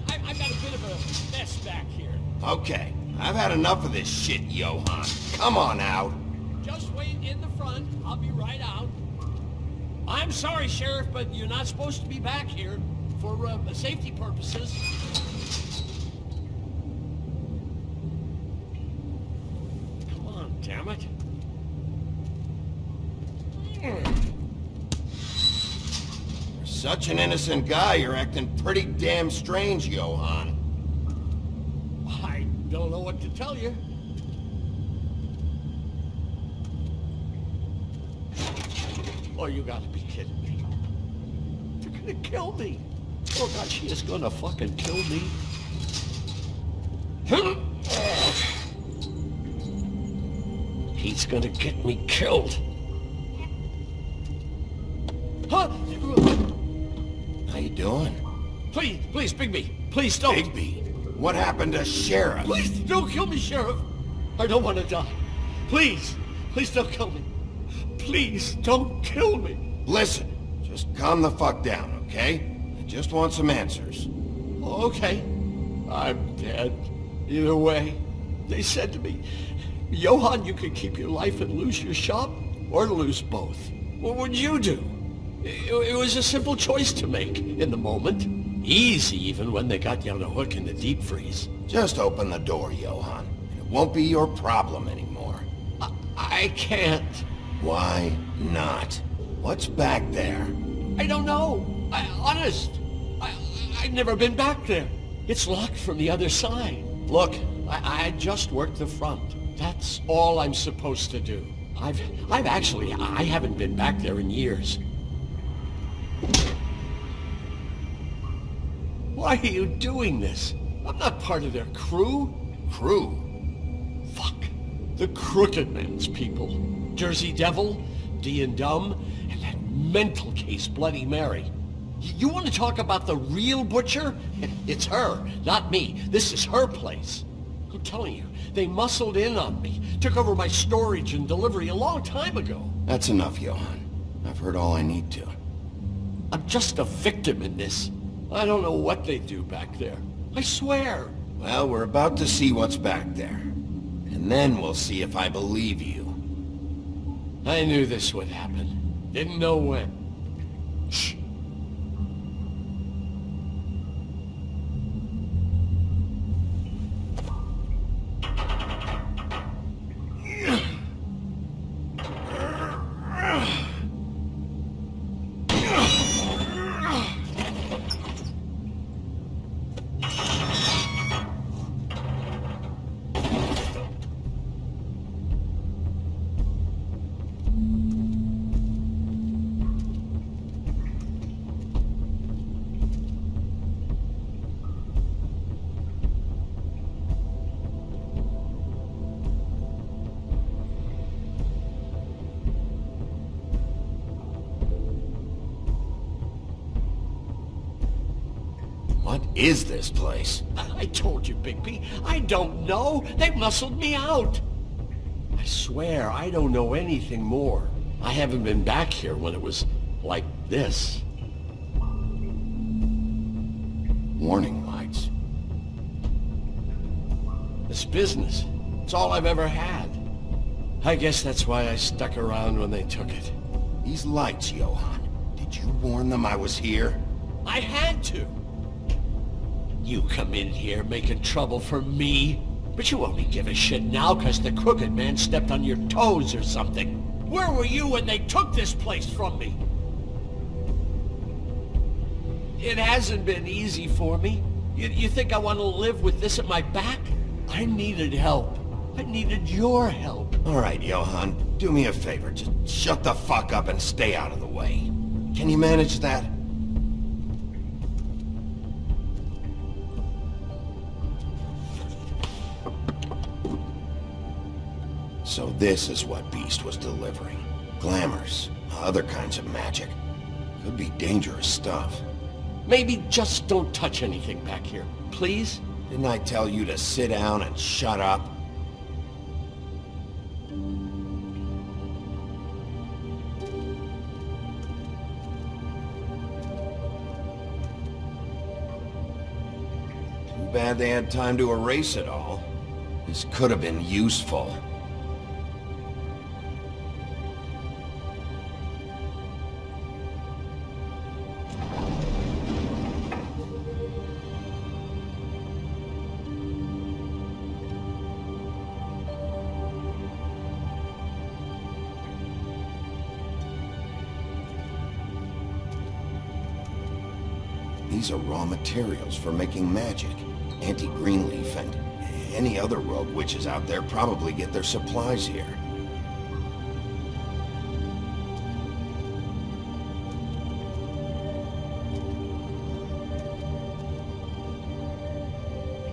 I've got a bit of a mess back here. Okay, I've had enough of this shit, Johann. Come on out. Just wait in the front. I'll be right out. I'm sorry, Sheriff, but you're not supposed to be back here for safety purposes. Come on, damn it. For such an innocent guy, you're acting pretty damn strange, Johann. I don't know what to tell you. Oh, you gotta be kidding me. They're gonna kill me. Oh God, she is gonna fucking kill me. He's gonna get me killed. Huh? How you doing? Please, Bigby. Please don't. Bigby? What happened to Sheriff? Please don't kill me, Sheriff. I don't want to die. Please don't kill me. Please don't kill me. Listen, just calm the fuck down, okay? I just want some answers. Okay. I'm dead. Either way. They said to me, Johann, you could keep your life and lose your shop, or lose both. What would you do? It was a simple choice to make in the moment. Easy even when they got you on a hook in the deep freeze. Just open the door, Johann. It won't be your problem anymore. I can't. Why not? What's back there? I don't know. Honest. I've never been back there. It's locked from the other side. Look, I just worked the front. That's all I'm supposed to do. I haven't been back there in years. Why are you doing this? I'm not part of their crew. Crew? Fuck. The Crooked Man's people. Jersey Devil, D and Dumb, and that mental case Bloody Mary. You want to talk about the real butcher? It's her, not me. This is her place. I'm telling you, they muscled in on me, took over my storage and delivery a long time ago. That's enough, Johann. I've heard all I need to. I'm just a victim in this. I don't know what they do back there. I swear. Well, we're about to see what's back there. And then we'll see if I believe you. I knew this would happen. Didn't know when. Shh. What is this place? I told you, Bigby. I don't know. They muscled me out. I swear, I don't know anything more. I haven't been back here when it was like this. Warning lights. This business. It's all I've ever had. I guess that's why I stuck around when they took it. These lights, Johann. Did you warn them I was here? I had to. You come in here making trouble for me, but you only give a shit now because the Crooked Man stepped on your toes or something. Where were you when they took this place from me? It hasn't been easy for me. You think I want to live with this at my back? I needed help. I needed your help. All right, Johann, do me a favor. Just shut the fuck up and stay out of the way. Can you manage that? So this is what Beast was delivering. Glamours, other kinds of magic. Could be dangerous stuff. Maybe just don't touch anything back here, please? Didn't I tell you to sit down and shut up? Too bad they had time to erase it all. This could have been useful. These are raw materials for making magic. Auntie Greenleaf and any other rogue witches out there probably get their supplies here.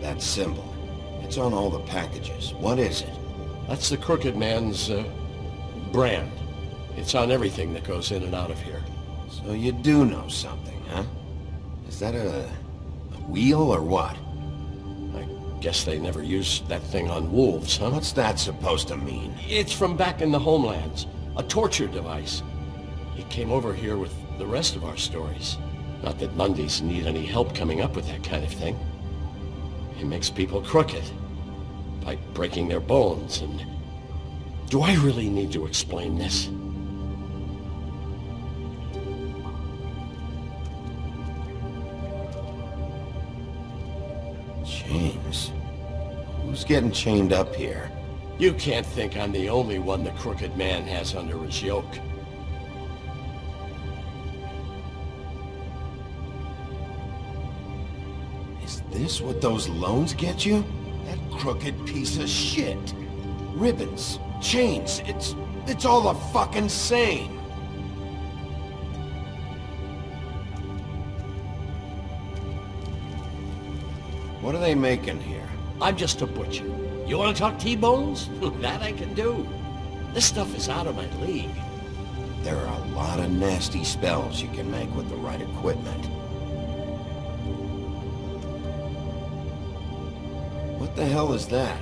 That symbol. It's on all the packages. What is it? That's the Crooked Man's, brand. It's on everything that goes in and out of here. So you do know something, huh? Is that a wheel or what? I guess they never used that thing on wolves, huh? What's that supposed to mean? It's from back in the homelands. A torture device. It came over here with the rest of our stories. Not that Mundys need any help coming up with that kind of thing. It makes people crooked. By breaking their bones and... Do I really need to explain this? Chains? Who's getting chained up here? You can't think I'm the only one the Crooked Man has under his yoke. Is this what those loans get you? That crooked piece of shit. Ribbons, chains, it's all the fucking same. What are they making here? I'm just a butcher. You want to talk T-bones? That I can do. This stuff is out of my league. There are a lot of nasty spells you can make with the right equipment. What the hell is that?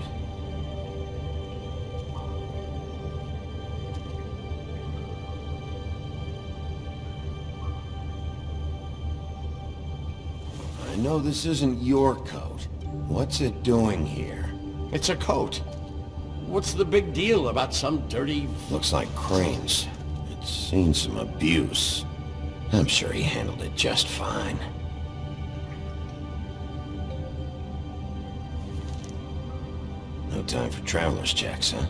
I know this isn't your coat. What's it doing here? It's a coat. What's the big deal about some dirty... Looks like Crane's. It's seen some abuse. I'm sure he handled it just fine. No time for traveler's checks, huh?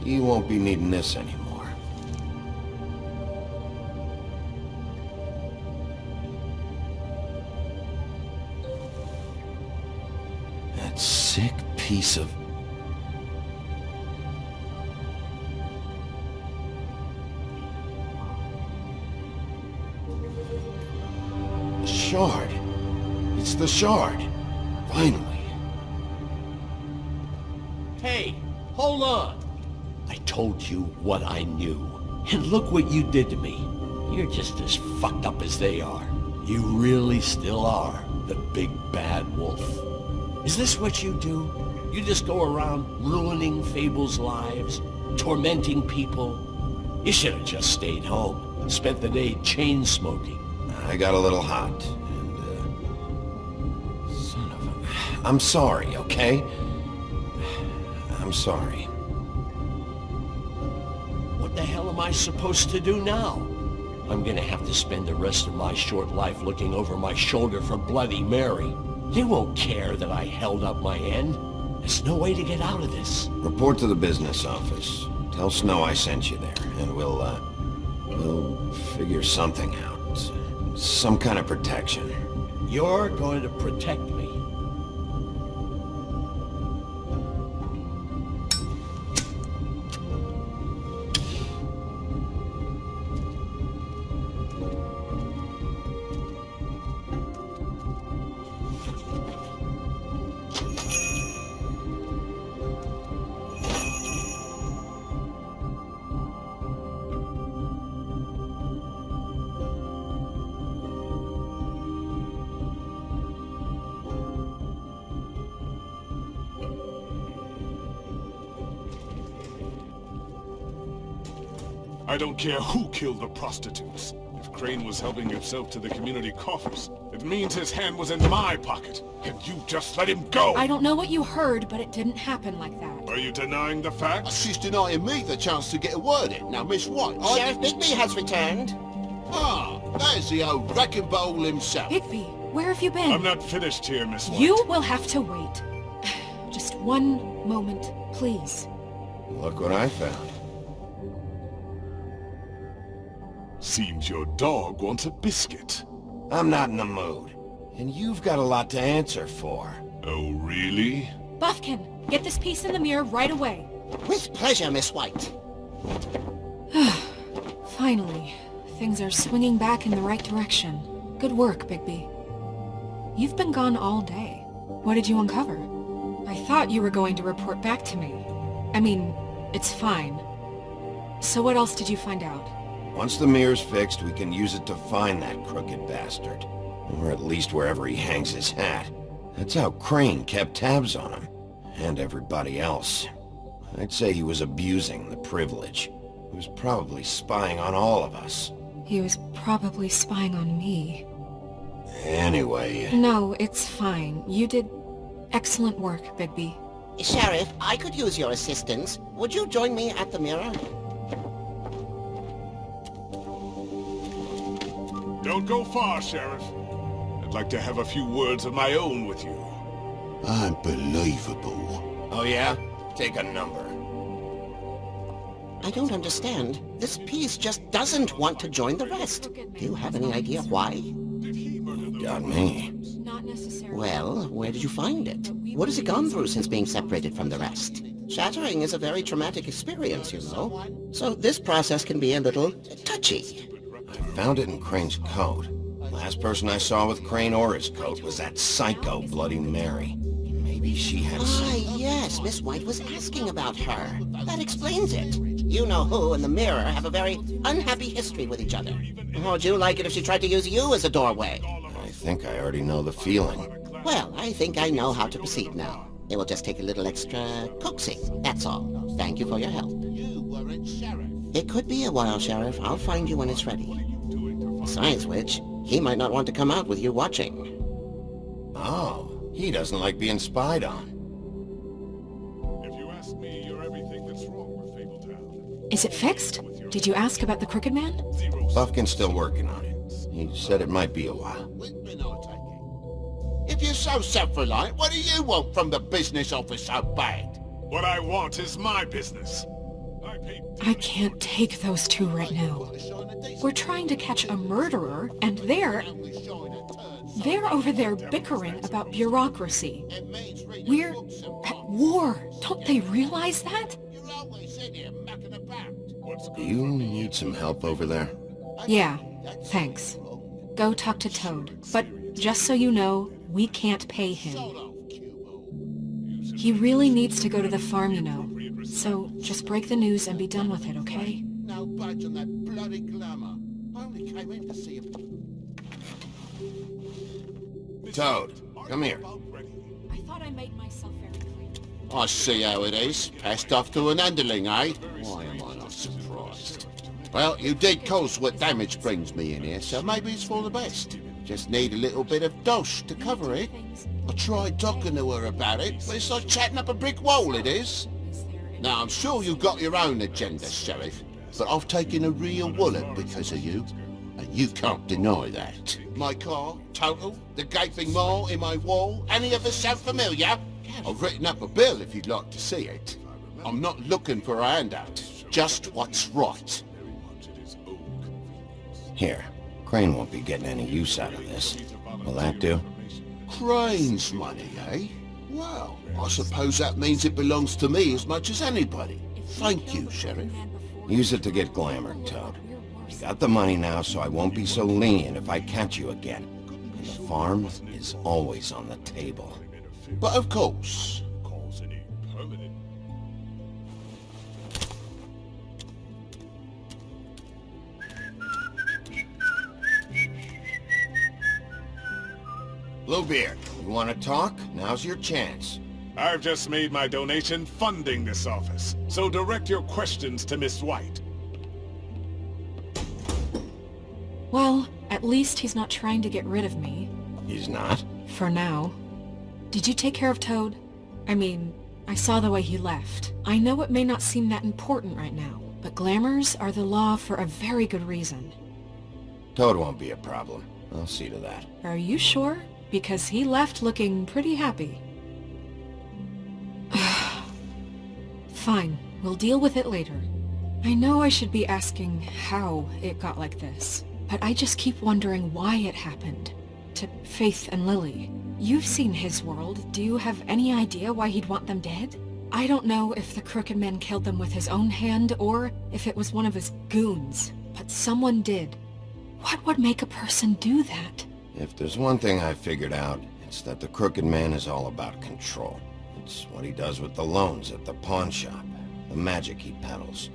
You won't be needing this anymore. That sick piece of... Shard. It's the shard. Finally. Hey, hold on. I told you what I knew. And look what you did to me. You're just as fucked up as they are. You really still are the big bad wolf. Is this what you do? You just go around ruining Fables' lives, tormenting people? You should have just stayed home and spent the day chain smoking. I got a little hot, and, son of a... I'm sorry, okay? I'm sorry. What the hell am I supposed to do now? I'm gonna have to spend the rest of my short life looking over my shoulder for Bloody Mary. They won't care that I held up my end. There's no way to get out of this. Report to the business office. Tell Snow I sent you there, and we'll figure something out. Some kind of protection. You're going to protect me. I don't care who killed the prostitutes. If Crane was helping himself to the community coffers, it means his hand was in my pocket, and you just let him go! I don't know what you heard, but it didn't happen like that. Are you denying the fact? She's denying me the chance to get a word in. Now, Miss White... Sheriff Bigby has returned. Ah, there's the old wrecking ball himself. Bigby, where have you been? I'm not finished here, Miss White. You will have to wait. Just one moment, please. Look what I found. Seems your dog wants a biscuit. I'm not in the mood. And you've got a lot to answer for. Oh, really? Buffkin, get this piece in the mirror right away. With pleasure, Miss White. Finally, things are swinging back in the right direction. Good work, Bigby. You've been gone all day. What did you uncover? I thought you were going to report back to me. I mean, it's fine. So what else did you find out? Once the mirror's fixed, we can use it to find that crooked bastard. Or at least wherever he hangs his hat. That's how Crane kept tabs on him. And everybody else. I'd say he was abusing the privilege. He was probably spying on all of us. He was probably spying on me. Anyway... No, it's fine. You did excellent work, Bigby. Sheriff, I could use your assistance. Would you join me at the mirror? Don't go far, Sheriff. I'd like to have a few words of my own with you. Unbelievable. Oh yeah? Take a number. I don't understand. This piece just doesn't want to join the rest. Do you have any idea why? Got me. Not necessarily. Well, where did you find it? What has it gone through since being separated from the rest? Shattering is a very traumatic experience, you know. So this process can be a little touchy. I found it in Crane's coat. Last person I saw with Crane or his coat was that psycho Bloody Mary. Maybe she had some... Ah, yes, Miss White was asking about her. That explains it. You know who and the mirror have a very unhappy history with each other. How'd you like it if she tried to use you as a doorway? I think I already know the feeling. Well, I think I know how to proceed now. It will just take a little extra coaxing, that's all. Thank you for your help. It could be a while, Sheriff. I'll find you when it's ready. Besides which, he might not want to come out with you watching. Oh, he doesn't like being spied on. If you ask me, you're everything that's wrong with Fabletown. Is it fixed? Did you ask about the Crooked Man? Buffkin's still working on it. He said it might be a while. If you're so self-reliant, what do you want from the business office so bad? What I want is my business. I can't take those two right now. We're trying to catch a murderer, and they're over there bickering about bureaucracy. We're at war. Don't they realize that? Do you need some help over there? Yeah, thanks. Go talk to Toad. But just so you know, we can't pay him. He really needs to go to the farm, you know. So just break the news and be done with it, okay? No budge on that bloody glamour. I only came in to see him. Toad, come here. I thought I made myself very clear. I see how it is. Passed off to an underling, eh? Why am I not surprised? Well, you did cause what damage brings me in here, so maybe it's for the best. Just need a little bit of dosh to cover it. I tried talking to her about it, but it's like chatting up a brick wall, it is. Now, I'm sure you've got your own agenda, Sheriff, but I've taken a real wallet because of you, and you can't deny that. My car, total, the gaping maw in my wall, any of us sound familiar? I've written up a bill if you'd like to see it. I'm not looking for a handout, just what's right. Here, Crane won't be getting any use out of this. Will that do? Crane's money, eh? Well, I suppose that means it belongs to me as much as anybody. Thank you, Sheriff. Use it to get glamored, Toad. You got the money now, so I won't be so lenient if I catch you again. And the farm is always on the table. But of course. Bluebeard, you want to talk? Now's your chance. I've just made my donation funding this office, so direct your questions to Miss White. Well, at least he's not trying to get rid of me. He's not? For now. Did you take care of Toad? I mean, I saw the way he left. I know it may not seem that important right now, but glamours are the law for a very good reason. Toad won't be a problem. I'll see to that. Are you sure? Because he left looking pretty happy. Fine, we'll deal with it later. I know I should be asking how it got like this, but I just keep wondering why it happened. To Faith and Lily. You've seen his world. Do you have any idea why he'd want them dead? I don't know if the Crooked Man killed them with his own hand or if it was one of his goons, but someone did. What would make a person do that? If there's one thing I figured out, it's that the Crooked Man is all about control. It's what he does with the loans at the pawn shop, the magic he peddles,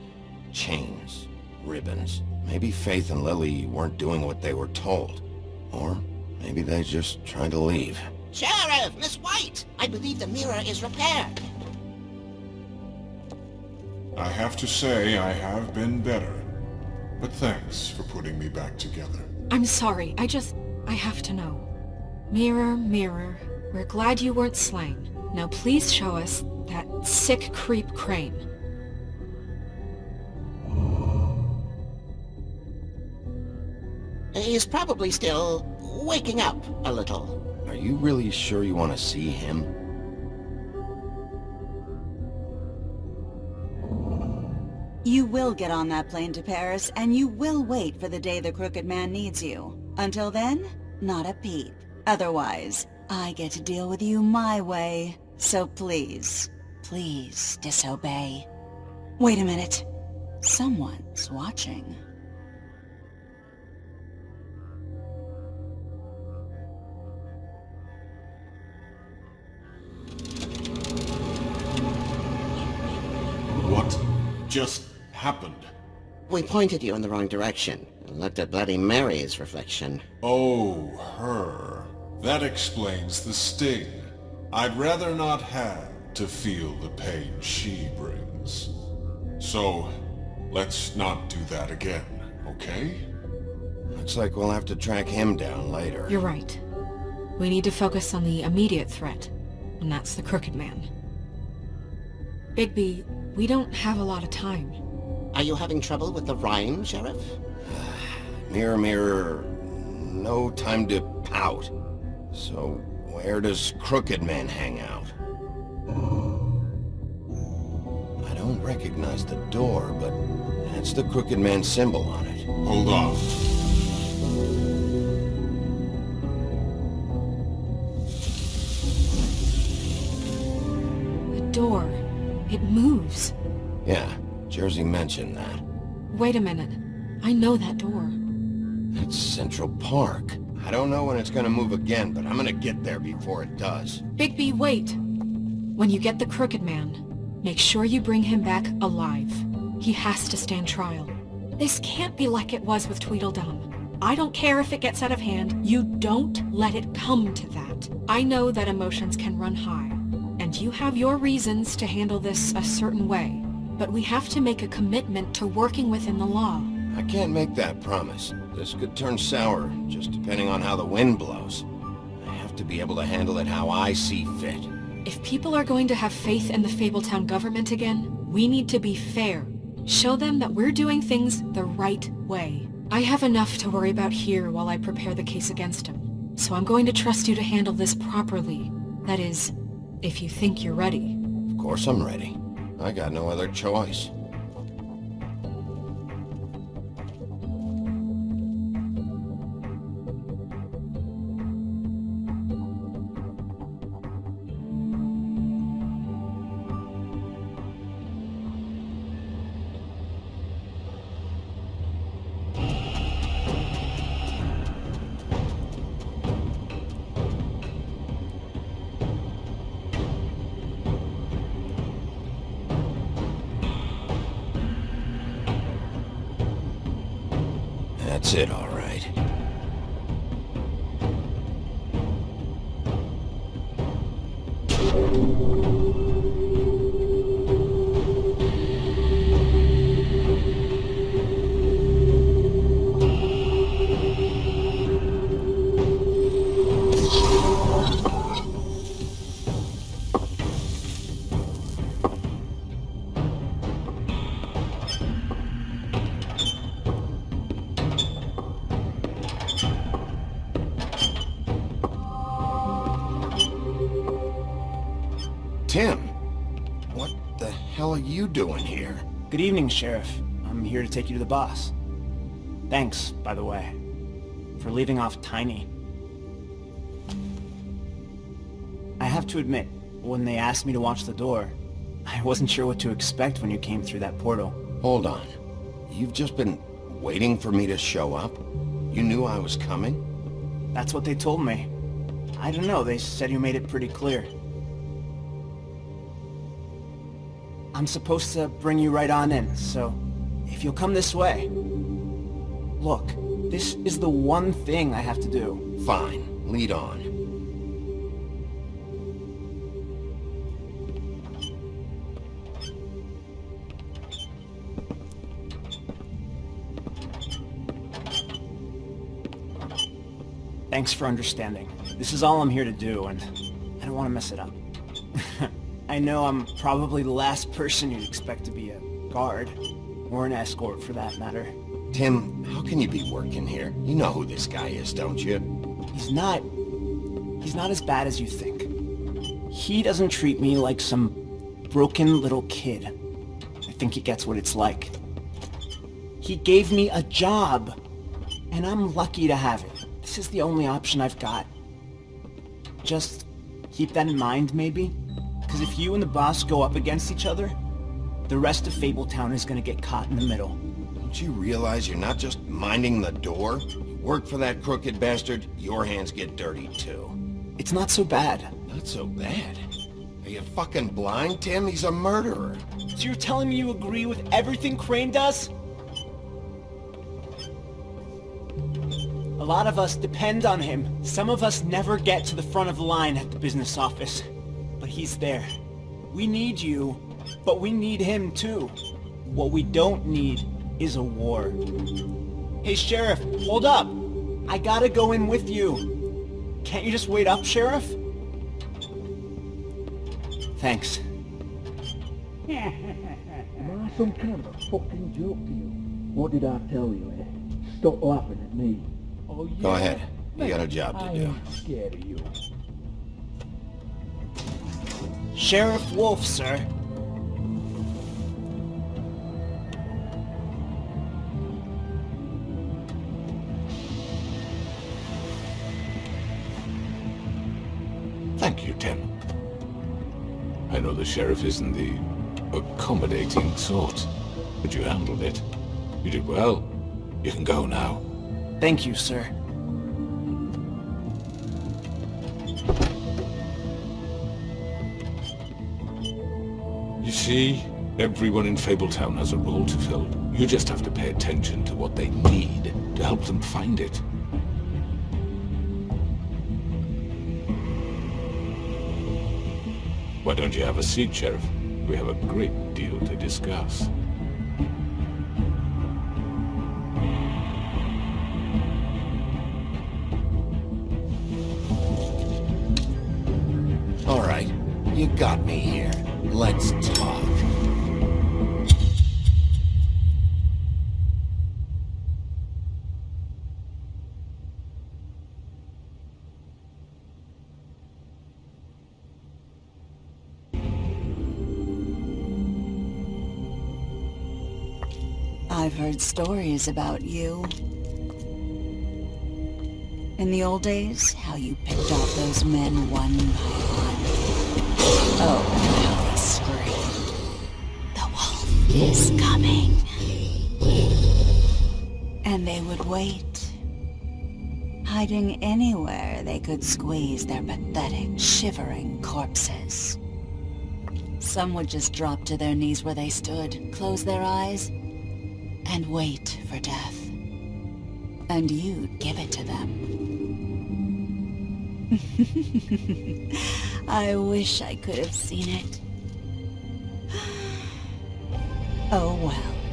chains, ribbons. Maybe Faith and Lily weren't doing what they were told. Or maybe they just tried to leave. Sheriff, Miss White! I believe the mirror is repaired. I have to say I have been better, but thanks for putting me back together. I'm sorry, I have to know. Mirror, mirror, we're glad you weren't slain. Now please show us that sick creep Crane. He's probably still waking up a little. Are you really sure you want to see him? You will get on that plane to Paris, and you will wait for the day the Crooked Man needs you. Until then, not a peep. Otherwise, I get to deal with you my way. So please, please disobey. Wait a minute. Someone's watching. What just happened? We pointed you in the wrong direction and looked at Bloody Mary's reflection. Oh, her. That explains the sting. I'd rather not have to feel the pain she brings. So, let's not do that again, okay? Looks like we'll have to track him down later. You're right. We need to focus on the immediate threat, and that's the Crooked Man. Bigby, we don't have a lot of time. Are you having trouble with the rhyme, Sheriff? Mirror, mirror, no time to pout. So, where does Crooked Man hang out? I don't recognize the door, but that's the Crooked Man symbol on it. Hold on. The door. It moves. Yeah, Jersey mentioned that. Wait a minute. I know that door. That's Central Park. I don't know when it's gonna move again, but I'm gonna get there before it does. Bigby, wait! When you get the Crooked Man, make sure you bring him back alive. He has to stand trial. This can't be like it was with Tweedledum. I don't care if it gets out of hand. You don't let it come to that. I know that emotions can run high, and you have your reasons to handle this a certain way. But we have to make a commitment to working within the law. I can't make that promise. This could turn sour, just depending on how the wind blows. I have to be able to handle it how I see fit. If people are going to have faith in the Fabletown government again, we need to be fair. Show them that we're doing things the right way. I have enough to worry about here while I prepare the case against him. So I'm going to trust you to handle this properly. That is, if you think you're ready. Of course I'm ready. I got no other choice. That's it, all right. Tim, what the hell are you doing here? Good evening, Sheriff. I'm here to take you to the boss. Thanks, by the way, for leaving off Tiny. I have to admit, when they asked me to watch the door, I wasn't sure what to expect when you came through that portal. Hold on. You've just been waiting for me to show up? You knew I was coming? That's what they told me. I don't know, they said you made it pretty clear. I'm supposed to bring you right on in, so if you'll come this way. Look, this is the one thing I have to do. Fine, lead on. Thanks for understanding. This is all I'm here to do, and I don't want to mess it up. I know I'm probably the last person you'd expect to be a guard, or an escort for that matter. Tim, how can you be working here? You know who this guy is, don't you? He's not as bad as you think. He doesn't treat me like some broken little kid. I think he gets what it's like. He gave me a job, and I'm lucky to have it. This is the only option I've got. Just keep that in mind, maybe? Because if you and the boss go up against each other, the rest of Fabletown is gonna get caught in the middle. Don't you realize you're not just minding the door? You work for that crooked bastard, your hands get dirty too. It's not so bad. Not so bad? Are you fucking blind, Tim? He's a murderer. So you're telling me you agree with everything Crane does? A lot of us depend on him. Some of us never get to the front of the line at the business office. But he's there. We need you, but we need him too. What we don't need is a war. Hey, Sheriff, hold up! I gotta go in with you. Can't you just wait up, Sheriff? Thanks. Am I some kind of a fucking joke to you? What did I tell you, eh? Stop laughing at me. Oh, yeah? Go ahead. You got a job to I do. ain't scared of you. Sheriff Wolf, sir. Thank you, Tim. I know the sheriff isn't the accommodating sort, but you handled it. You did well. You can go now. Thank you, sir. You see, everyone in Fabletown has a role to fill. You just have to pay attention to what they need to help them find it. Why don't you have a seat, Sheriff? We have a great deal to discuss. All right, you got me here. Let's talk. I've heard stories about you. In the old days, how you picked off those men one by one. Oh, and how they screamed. The wolf is coming. And they would wait, hiding anywhere they could squeeze their pathetic, shivering corpses. Some would just drop to their knees where they stood, close their eyes, and wait for death. and you'd give it to them. I wish I could have seen it. Oh well.